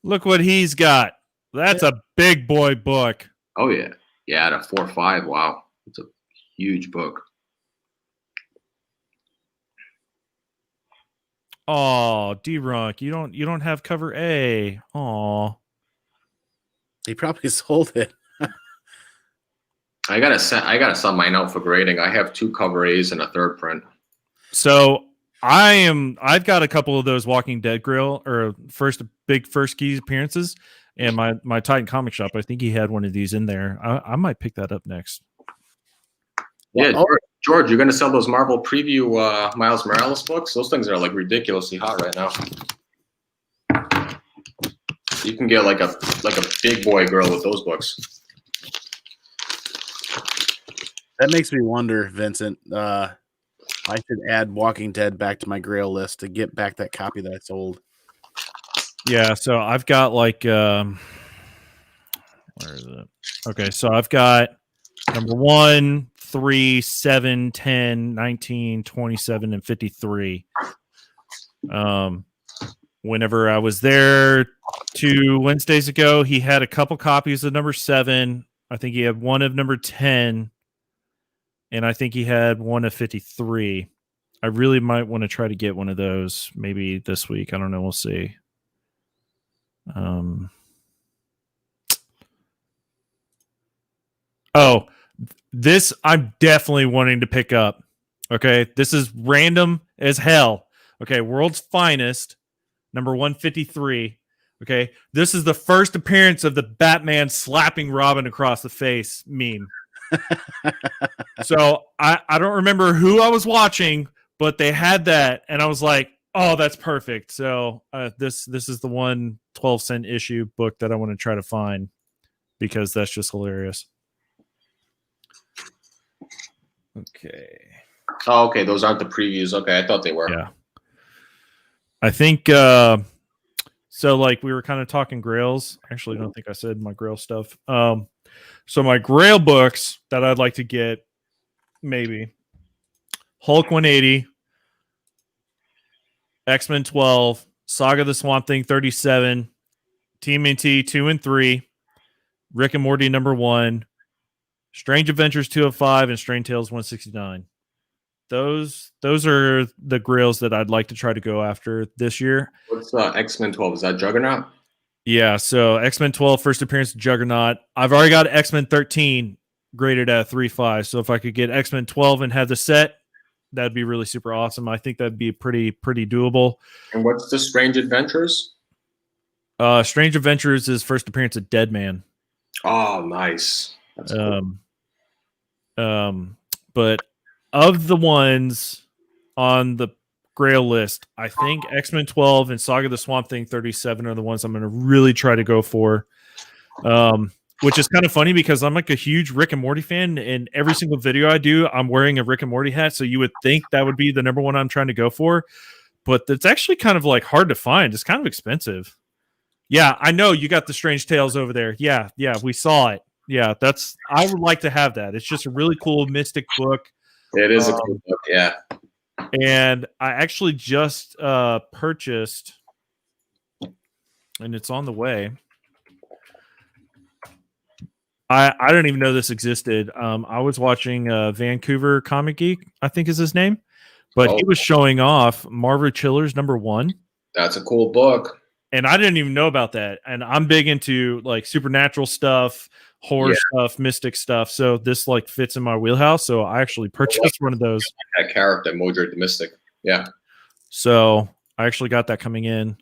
Look what he's got. That's a big boy book. Oh yeah, at a 4.5. Wow, it's a huge book. Oh, D-Runk, you don't have cover A. Oh, he probably sold it. I gotta send mine out for grading. I have 2 cover A's and a 3rd print. So I've got a couple of those Walking Dead Grail or first key appearances, and my Titan comic shop. I think he had one of these in there. I might pick that up next. Yeah, George, you're gonna sell those Marvel preview Miles Morales books? Those things are like ridiculously hot right now. You can get like a big boy girl with those books. That makes me wonder, Vincent. I should add Walking Dead back to my Grail list to get back that copy that I sold. Yeah, so I've got like where is it? Okay, so I've got number 1, 3, 7, 10, 19, 27, and 53. Whenever I was there 2 Wednesdays ago, he had a couple copies of number 7. I think he had one of number 10, and I think he had one of 53. I really might want to try to get one of those maybe this week. I don't know. We'll see. Oh, this I'm definitely wanting to pick up. Okay, this is random as hell. Okay, World's Finest, number 153. Okay, this is the first appearance of the Batman slapping Robin across the face meme. So I don't remember who I was watching, but they had that, and I was like, oh, that's perfect. So this is the 1 12-cent issue book that I want to try to find because that's just hilarious. Okay. Oh, okay. Those aren't the previews. Okay, I thought they were. Yeah. I think so. Like we were kind of talking Grails. Actually, I don't think I said my Grail stuff. So my Grail books that I'd like to get, maybe. Hulk 180, X-Men 12, Saga the Swamp Thing 37, Tmnt 2 and 3, Rick and Morty #1, Strange Adventures 205, and Strange Tales 169. Those are the grails that I'd like to try to go after this year. What's X-Men 12? Is that Juggernaut? Yeah, so X-Men 12, first appearance of Juggernaut. I've already got X-Men 13 graded at 3.5. So if I could get X-Men 12 and have the set, that'd be really super awesome. I think that'd be pretty doable. And what's the Strange Adventures? Strange Adventures is first appearance of Deadman. Oh, nice. That's cool. But of the ones on the Grail list, I think X-Men 12 and Saga the Swamp Thing 37 are the ones I'm going to really try to go for. Which is kind of funny because I'm like a huge Rick and Morty fan, and every single video I do, I'm wearing a Rick and Morty hat. So you would think that would be the #1 I'm trying to go for, but it's actually kind of like hard to find. It's kind of expensive. Yeah, I know you got the Strange Tales over there. Yeah, we saw it. Yeah, I would like to have that. It's just a really cool mystic book. It is a cool book, yeah. And I actually just purchased, and it's on the way. I don't even know this existed. I was watching Vancouver Comic Geek, I think is his name, but he was showing off Marvel Chillers #1. That's a cool book. And I didn't even know about that. And I'm big into like supernatural stuff, horror stuff, mystic stuff. So this like fits in my wheelhouse. So I actually purchased one of those. That character, Modred the Mystic. Yeah. So I actually got that coming in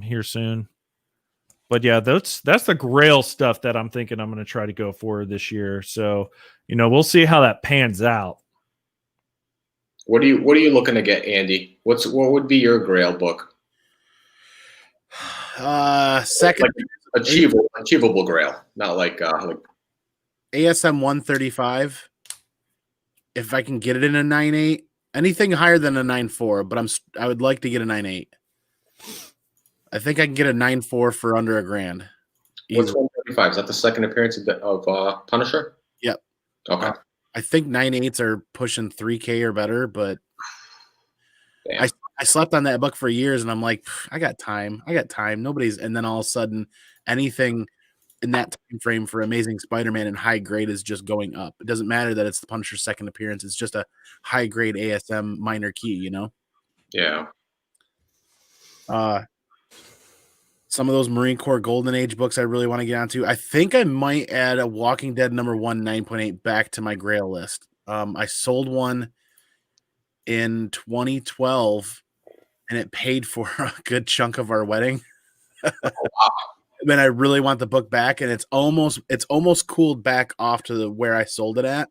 here soon. But yeah, that's the Grail stuff that I'm thinking I'm going to try to go for this year. So, we'll see how that pans out. What are you looking to get, Andy? What would be your Grail book? Second, like achievable Grail, not like ASM 135. If I can get it in a 9.8, anything higher than a 9.4, but I would like to get a 9.8. I think I can get a 9.4 for under $1,000. What's 135? Is that the second appearance of Punisher? Yep. Okay. I think 9.8s are pushing 3K or better, but I slept on that book for years, and I'm like, I got time. Nobody's, and then all of a sudden, anything in that time frame for Amazing Spider-Man and high grade is just going up. It doesn't matter that it's the Punisher's second appearance; it's just a high grade ASM minor key, Yeah. Some of those Marine Corps Golden Age books I really want to get onto. I think I might add a Walking Dead #1 9.8 back to my Grail list. I sold one in 2012, and it paid for a good chunk of our wedding. Wow. Then I really want the book back, and it's almost cooled back off to where I sold it at.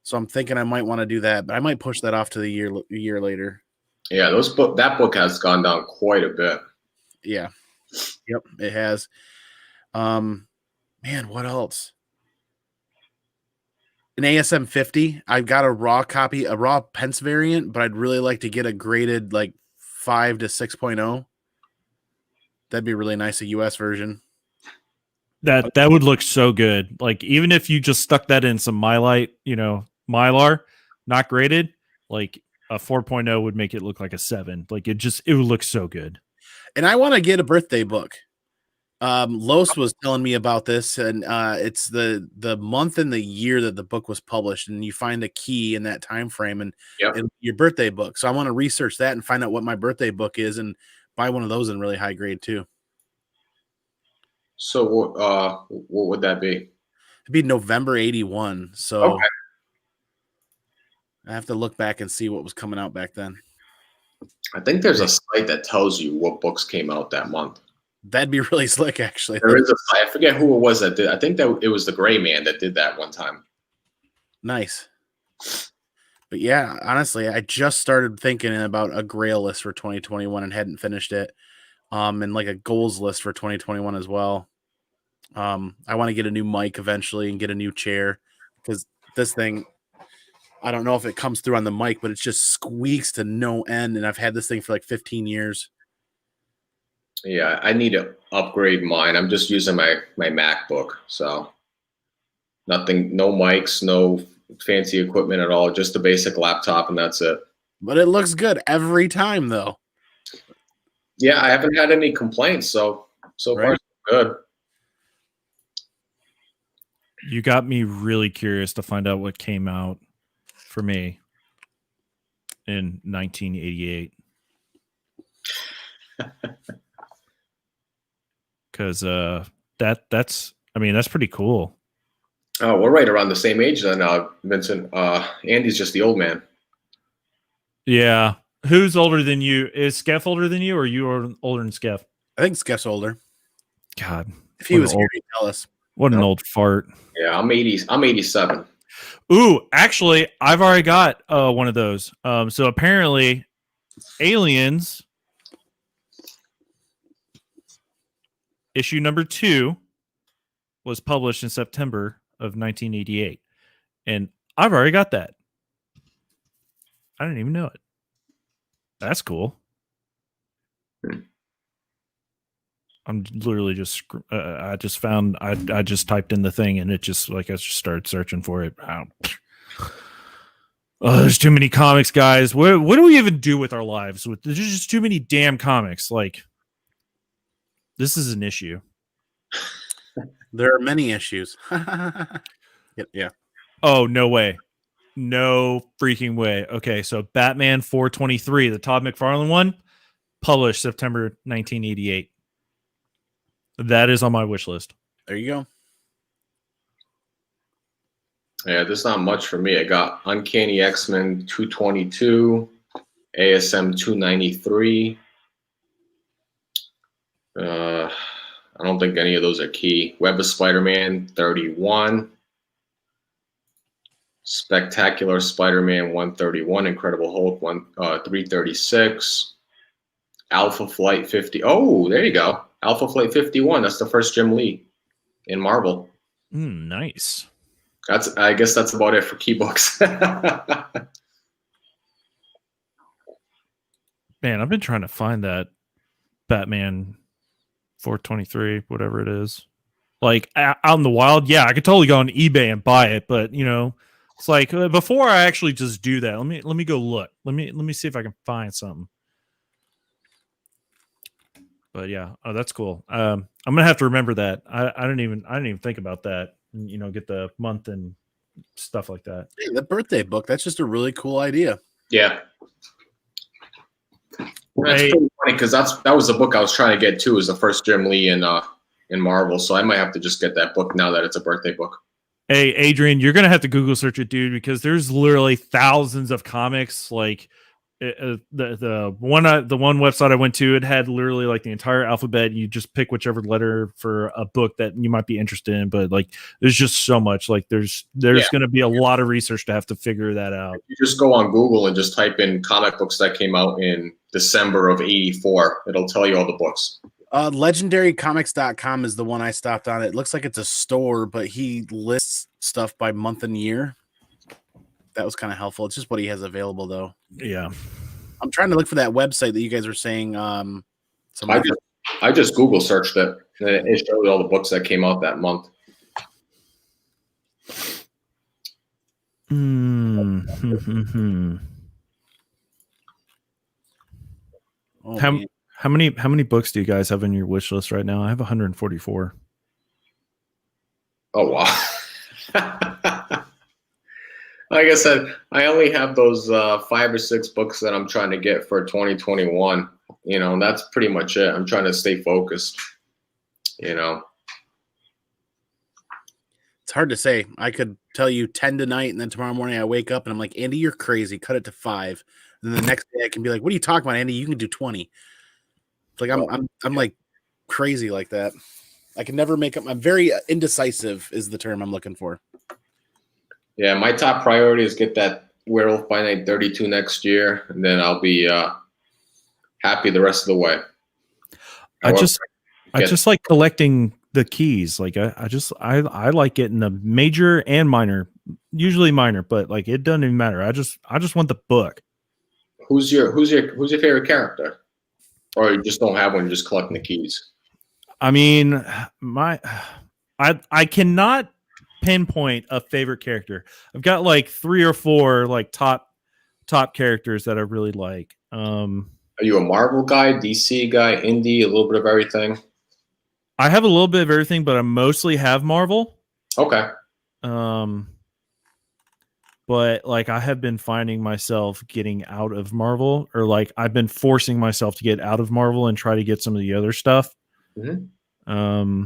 So I'm thinking I might want to do that, but I might push that off to the year later. Yeah, that book has gone down quite a bit. Yeah. Yep, it has. Man, what else? An ASM 50. I've got a raw Pence variant, but I'd really like to get a graded like 5 to 6.0. That'd be really nice, a US version. That would look so good. Like even if you just stuck that in some Mylite, Mylar, not graded, like a 4.0 would make it look like a 7. Like it would look so good. And I want to get a birthday book. Los was telling me about this, and it's the month and the year that the book was published, and you find a key in that time frame and your birthday book. So I want to research that and find out what my birthday book is and buy one of those in really high grade too. So what would that be? It'd be November 81. So okay. I have to look back and see what was coming out back then. I think there's a site that tells you what books came out that month. That'd be really slick, actually. There is a site. I forget who it was that did. I think that it was the Gray Man that did that one time. Nice. But yeah, honestly, I just started thinking about a Grail list for 2021 and hadn't finished it. And like a goals list for 2021 as well. I want to get a new mic eventually and get a new chair because this thing, I don't know if it comes through on the mic, but it just squeaks to no end. And I've had this thing for like 15 years. Yeah, I need to upgrade mine. I'm just using my MacBook. So nothing, no mics, no fancy equipment at all. Just a basic laptop, and that's it. But it looks good every time, though. Yeah, I haven't had any complaints, so far Right. so good. You got me really curious to find out what came out for me in 1988. Because that's pretty cool. Oh, we're right around the same age then, Vincent. Andy's just the old man. Yeah. Who's older than you? Is Skeff older than you, or you are older than Skeff? I think Skeff's older. God. If he was here, he'd tell us. What an old fart. Yeah, I'm 87. Ooh, actually, I've already got one of those. So apparently, Aliens issue number 2 was published in September of 1988, and I've already got that. I didn't even know it. That's cool. I'm literally just I just typed in the thing, and it just I just started searching for it. Oh, there's too many comics, guys. What do we even do with our lives? There's just too many damn comics. Like, this is an issue. There are many issues. Yeah. Oh, no way. No freaking way. Okay, so Batman 423, the Todd McFarlane one, published September 1988. That is on my wish list. There you go. Yeah, there's not much for me. I got Uncanny X-Men 222, ASM 293. I don't think any of those are key. Web of Spider-Man 31. Spectacular Spider-Man 131. Incredible Hulk 336. Alpha Flight 50. Oh, there you go. Alpha Flight 51. That's the first Jim Lee in Marvel. Nice. I guess that's about it for key books. Man, I've been trying to find that Batman 423, whatever it is. Like, out in the wild, yeah, I could totally go on eBay and buy it, but it's like before I actually just do that, let me go look. Let me see if I can find something. But yeah, oh, that's cool. I'm gonna have to remember that. I didn't even think about that. Get the month and stuff like that. Hey, the birthday book, that's just a really cool idea. Yeah. That's pretty funny because that was the book I was trying to get too, is the first Jim Lee in Marvel. So I might have to just get that book now that it's a birthday book. Hey, Adrian, you're gonna have to Google search it, dude, because there's literally thousands of comics. Like the one website I went to, it had literally like the entire alphabet. You just pick whichever letter for a book that you might be interested in, but like there's just so much. Like there's going to be a lot of research to have to figure that out. You just go on Google and just type in comic books that came out in December of '84. It'll tell you all the books. LegendaryComics.com is the one I stopped on. It looks like it's a store, but he lists stuff by month and year. That was kind of helpful. It's just what he has available, though. Yeah. I'm trying to look for that website that you guys are saying. I just Google searched it, and it showed all the books that came out that month. Oh, how many books do you guys have in your wish list right now? I have 144. Oh wow. Like I said, I only have those 5 or 6 books that I'm trying to get for 2021. And that's pretty much it. I'm trying to stay focused. It's hard to say. I could tell you 10 tonight, and then tomorrow morning I wake up and I'm like, Andy, you're crazy. Cut it to 5. And then the next day I can be like, what are you talking about, Andy? You can do 20. It's like I'm like crazy like that. I can never make up. I'm very indecisive is the term I'm looking for. Yeah, my top priority is get that Werewolf by Night 32 next year, and then I'll be happy the rest of the way. I just like collecting the keys. Like I like getting the major and minor, usually minor, but like it doesn't even matter. I just want the book. Who's your favorite character? Or you just don't have one, you're just collecting the keys? I mean, I cannot pinpoint a favorite character. I've got like 3 or 4 like top characters that I really like. Are you a Marvel guy, DC guy, indie, a little bit of everything? I have a little bit of everything, but I mostly have Marvel. Okay. But like I have been finding myself getting out of Marvel, or like I've been forcing myself to get out of Marvel and try to get some of the other stuff. Mm-hmm.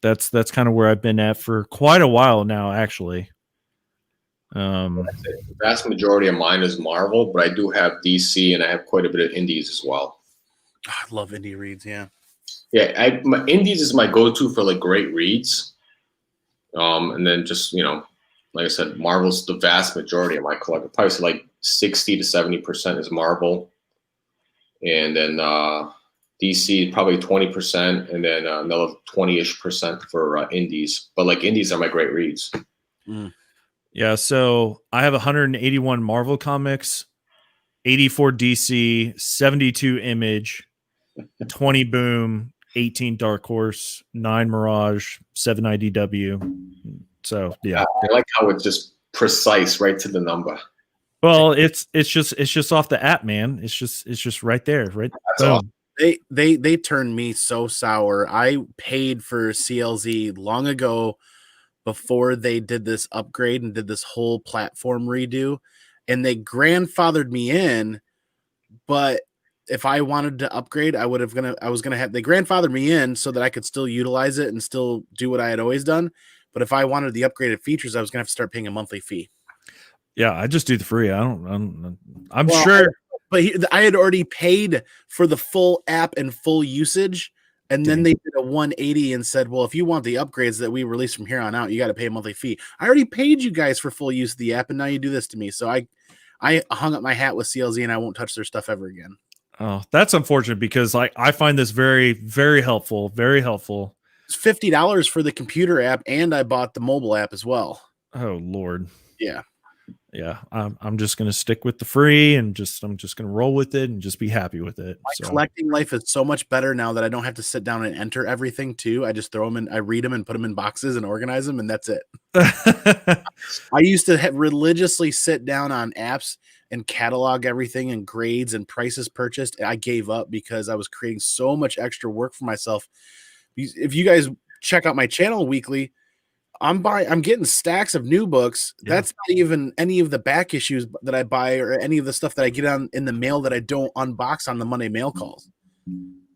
That's kind of where I've been at for quite a while now, actually. The vast majority of mine is Marvel, but I do have DC and I have quite a bit of indies as well. I love indie reads. Yeah. Yeah, my indies is my go-to for like great reads. And then just, like I said, Marvel's the vast majority of my collection. Probably say like 60 to 70% is Marvel. And then DC probably 20%, and then another 20-ish% for indies. But like indies are my great reads. Mm. Yeah, so I have 181 Marvel comics, 84 DC, 72 Image, 20 Boom, 18 Dark Horse, 9 Mirage, 7 IDW. So yeah, I like how it's just precise, right to the number. Well, it's just off the app, man. It's just right there, right? That's awesome. They turned me so sour. I paid for CLZ long ago before they did this upgrade and did this whole platform redo, and they grandfathered me in. But if I wanted to upgrade, they grandfathered me in so that I could still utilize it and still do what I had always done. But if I wanted the upgraded features, I was gonna have to start paying a monthly fee. Yeah, I just do the free. I'm Well, sure. I had already paid for the full app and full usage, and then they did a 180 and said, well, if you want the upgrades that we release from here on out, you got to pay a monthly fee. I already paid you guys for full use of the app, and now you do this to me. So I hung up my hat with CLZ, and I won't touch their stuff ever again. Oh, that's unfortunate, because I find this very, very helpful. Very helpful. It's $50 for the computer app, and I bought the mobile app as well. Oh Lord. Yeah. Yeah, I'm just gonna stick with the free, and I'm just gonna roll with it and just be happy with it. My collecting life is so much better now that I don't have to sit down and enter everything too. I just throw them in, I read them and put them in boxes and organize them, and that's it. I used to religiously sit down on apps and catalog everything and grades and prices purchased. I gave up because I was creating so much extra work for myself. If you guys check out my channel weekly, I'm getting stacks of new books. Yeah. That's not even any of the back issues that I buy or any of the stuff that I get in the mail that I don't unbox on the Monday mail calls.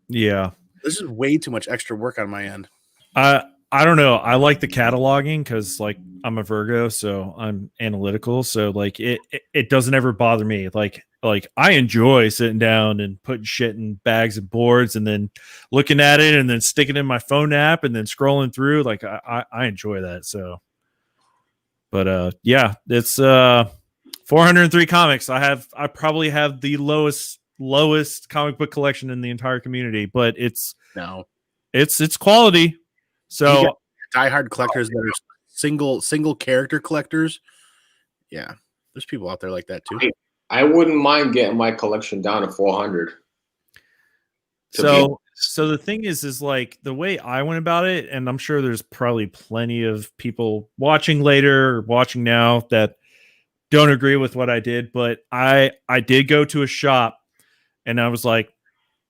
Yeah. This is way too much extra work on my end. I don't know. I like the cataloging because like I'm a Virgo, so I'm analytical. So like it doesn't ever bother me. Like I enjoy sitting down and putting shit in bags and boards and then looking at it and then sticking it in my phone app and then scrolling through. Like I enjoy that. So, but yeah, it's 403 comics. I probably have the lowest comic book collection in the entire community, but it's quality. So diehard collectors that are single character collectors. Yeah, there's people out there like that too. I wouldn't mind getting my collection down to 400. So the thing is like the way I went about it, and I'm sure there's probably plenty of people watching later or watching now that don't agree with what I did, but I did go to a shop and I was like,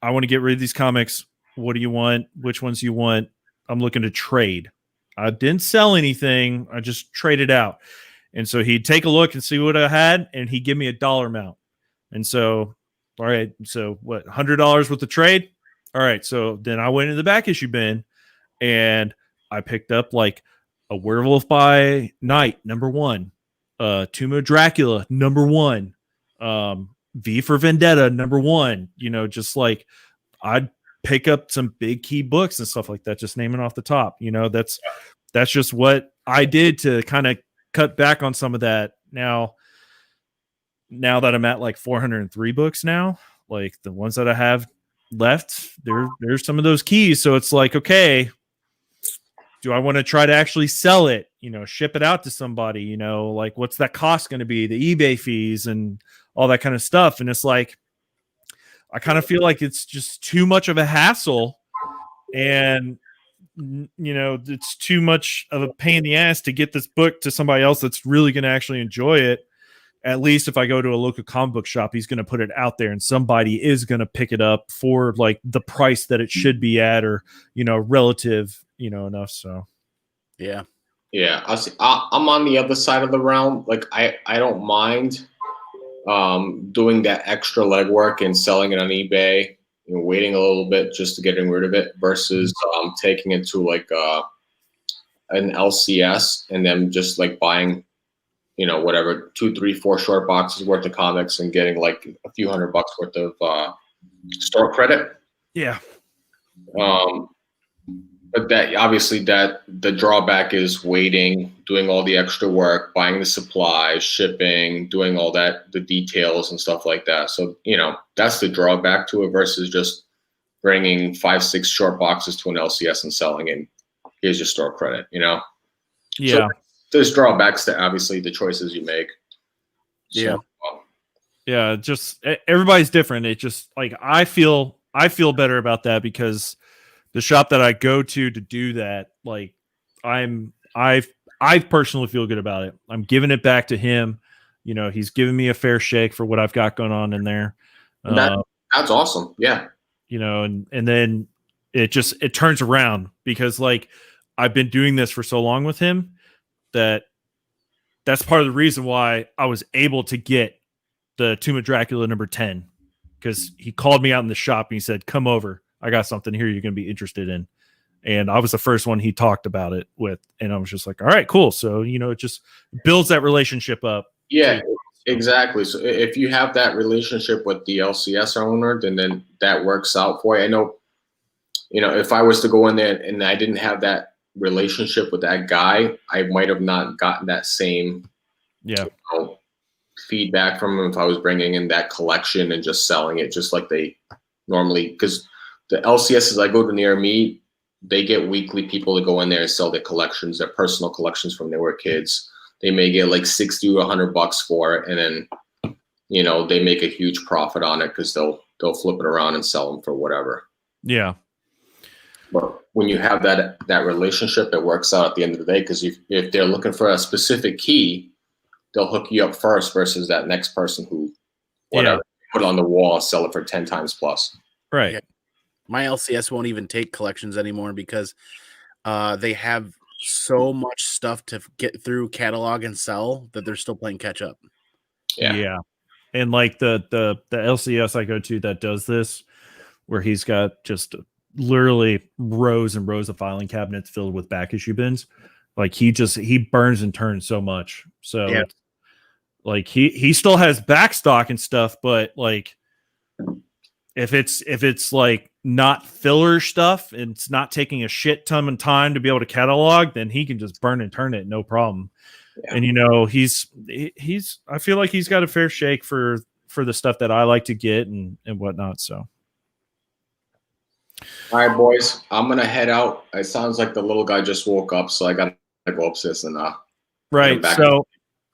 I want to get rid of these comics. What do you want? Which ones do you want? I'm looking to trade. I didn't sell anything. I just traded out. And so he'd take a look and see what I had, and he'd give me a dollar amount. And so, all right, so what, $100 with the trade? All right, so then I went in the back issue bin, and I picked up like a Werewolf by Night, #1, Tomb of Dracula, #1, V for Vendetta, #1. You know, just like I'd pick up some big key books and stuff like that, just naming off the top. You know, that's just what I did to kind of cut back on some of that. Now that I'm at like 403 books now, like the ones that I have left, there's some of those keys. So it's like, okay, do I want to try to actually sell it, you know, ship it out to somebody, you know, like what's that cost going to be, the eBay fees and all that kind of stuff. And it's like, I kind of feel like it's just too much of a hassle. And it's too much of a pain in the ass to get this book to somebody else that's really going to actually enjoy it. At least if I go to a local comic book shop, he's going to put it out there and somebody is going to pick it up for like the price that it should be at, or, relative, enough. So, Yeah. Yeah. I'm on the other side of the realm. Like I don't mind doing that extra legwork and selling it on eBay, waiting a little bit just to getting rid of it versus taking it to like an LCS and then just like buying, whatever, 2, 3, 4 short boxes worth of comics and getting like a few $100 worth of store credit. Yeah. But that obviously that the drawback is waiting, doing all the extra work, buying the supplies, shipping, doing all that, the details and stuff like that. So, that's the drawback to it versus just bringing 5, 6 short boxes to an LCS and selling it. Here's your store credit, Yeah. So there's drawbacks to obviously the choices you make. Yeah. Yeah. Just everybody's different. It just like, I feel better about that because the shop that I go to do that, like I personally feel good about it. I'm giving it back to him. He's giving me a fair shake for what I've got going on in there. That's awesome. Yeah. And then it turns around because like I've been doing this for so long with him that's part of the reason why I was able to get the Tomb of Dracula number 10, because he called me out in the shop and he said, come over. I got something here you're going to be interested in. And I was the first one he talked about it with. And I was just like, all right, cool. So, it just builds that relationship up. Yeah, exactly. So if you have that relationship with the LCS owner, then that works out for you. I know, if I was to go in there and I didn't have that relationship with that guy, I might have not gotten that same feedback from him if I was bringing in that collection and just selling it just like they normally, because the LCSs I go to near me, they get weekly people to go in there and sell their collections, their personal collections from they were kids. They may get like $60 to $100 for it, and then they make a huge profit on it because they'll flip it around and sell them for whatever. Yeah. But when you have that relationship, it works out at the end of the day, because if they're looking for a specific key, they'll hook you up first versus that next person who put it on the wall and sell it for 10 times plus. Right. Yeah. My LCS won't even take collections anymore because they have so much stuff to get through, catalog, and sell that they're still playing catch up. Yeah. And like the LCS I go to that does this, where he's got just literally rows and rows of filing cabinets filled with back issue bins. Like he burns and turns so much. So like he still has back stock and stuff, but like if it's like not filler stuff and it's not taking a shit ton of time to be able to catalog, then he can just burn and turn it, no problem. Yeah. And he's I feel like he's got a fair shake for the stuff that I like to get and whatnot. So all right, boys, I'm gonna head out. It sounds like the little guy just woke up, so I gotta go upstairs and right. So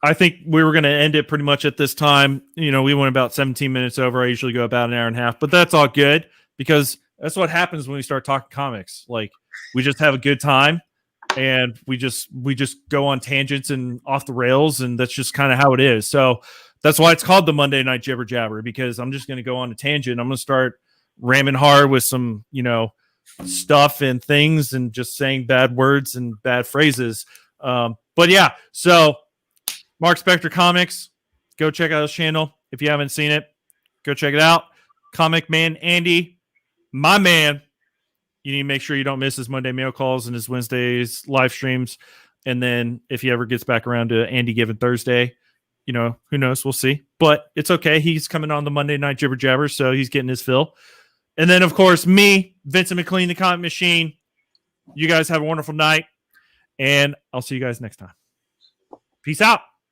I think we were gonna end it pretty much at this time. We went about 17 minutes over. I usually go about an hour and a half, but that's all good because that's what happens when we start talking comics. Like we just have a good time and we just go on tangents and off the rails, and that's just kind of how it is. So that's why it's called the Monday Night Jibber Jabber, because I'm just going to go on a tangent. I'm going to start ramming hard with some, stuff and things and just saying bad words and bad phrases. But yeah, so Mark Spector Comics, go check out his channel. If you haven't seen it, go check it out. Comic Man Andy, my man. You need to make sure you don't miss his Monday mail calls and his Wednesdays live streams. And then if he ever gets back around to Andy Given Thursday, who knows? We'll see. But it's okay. He's coming on the Monday Night Jibber Jabber, so he's getting his fill. And then, of course, me, Vincent McLean, the Comic Machine. You guys have a wonderful night, and I'll see you guys next time. Peace out.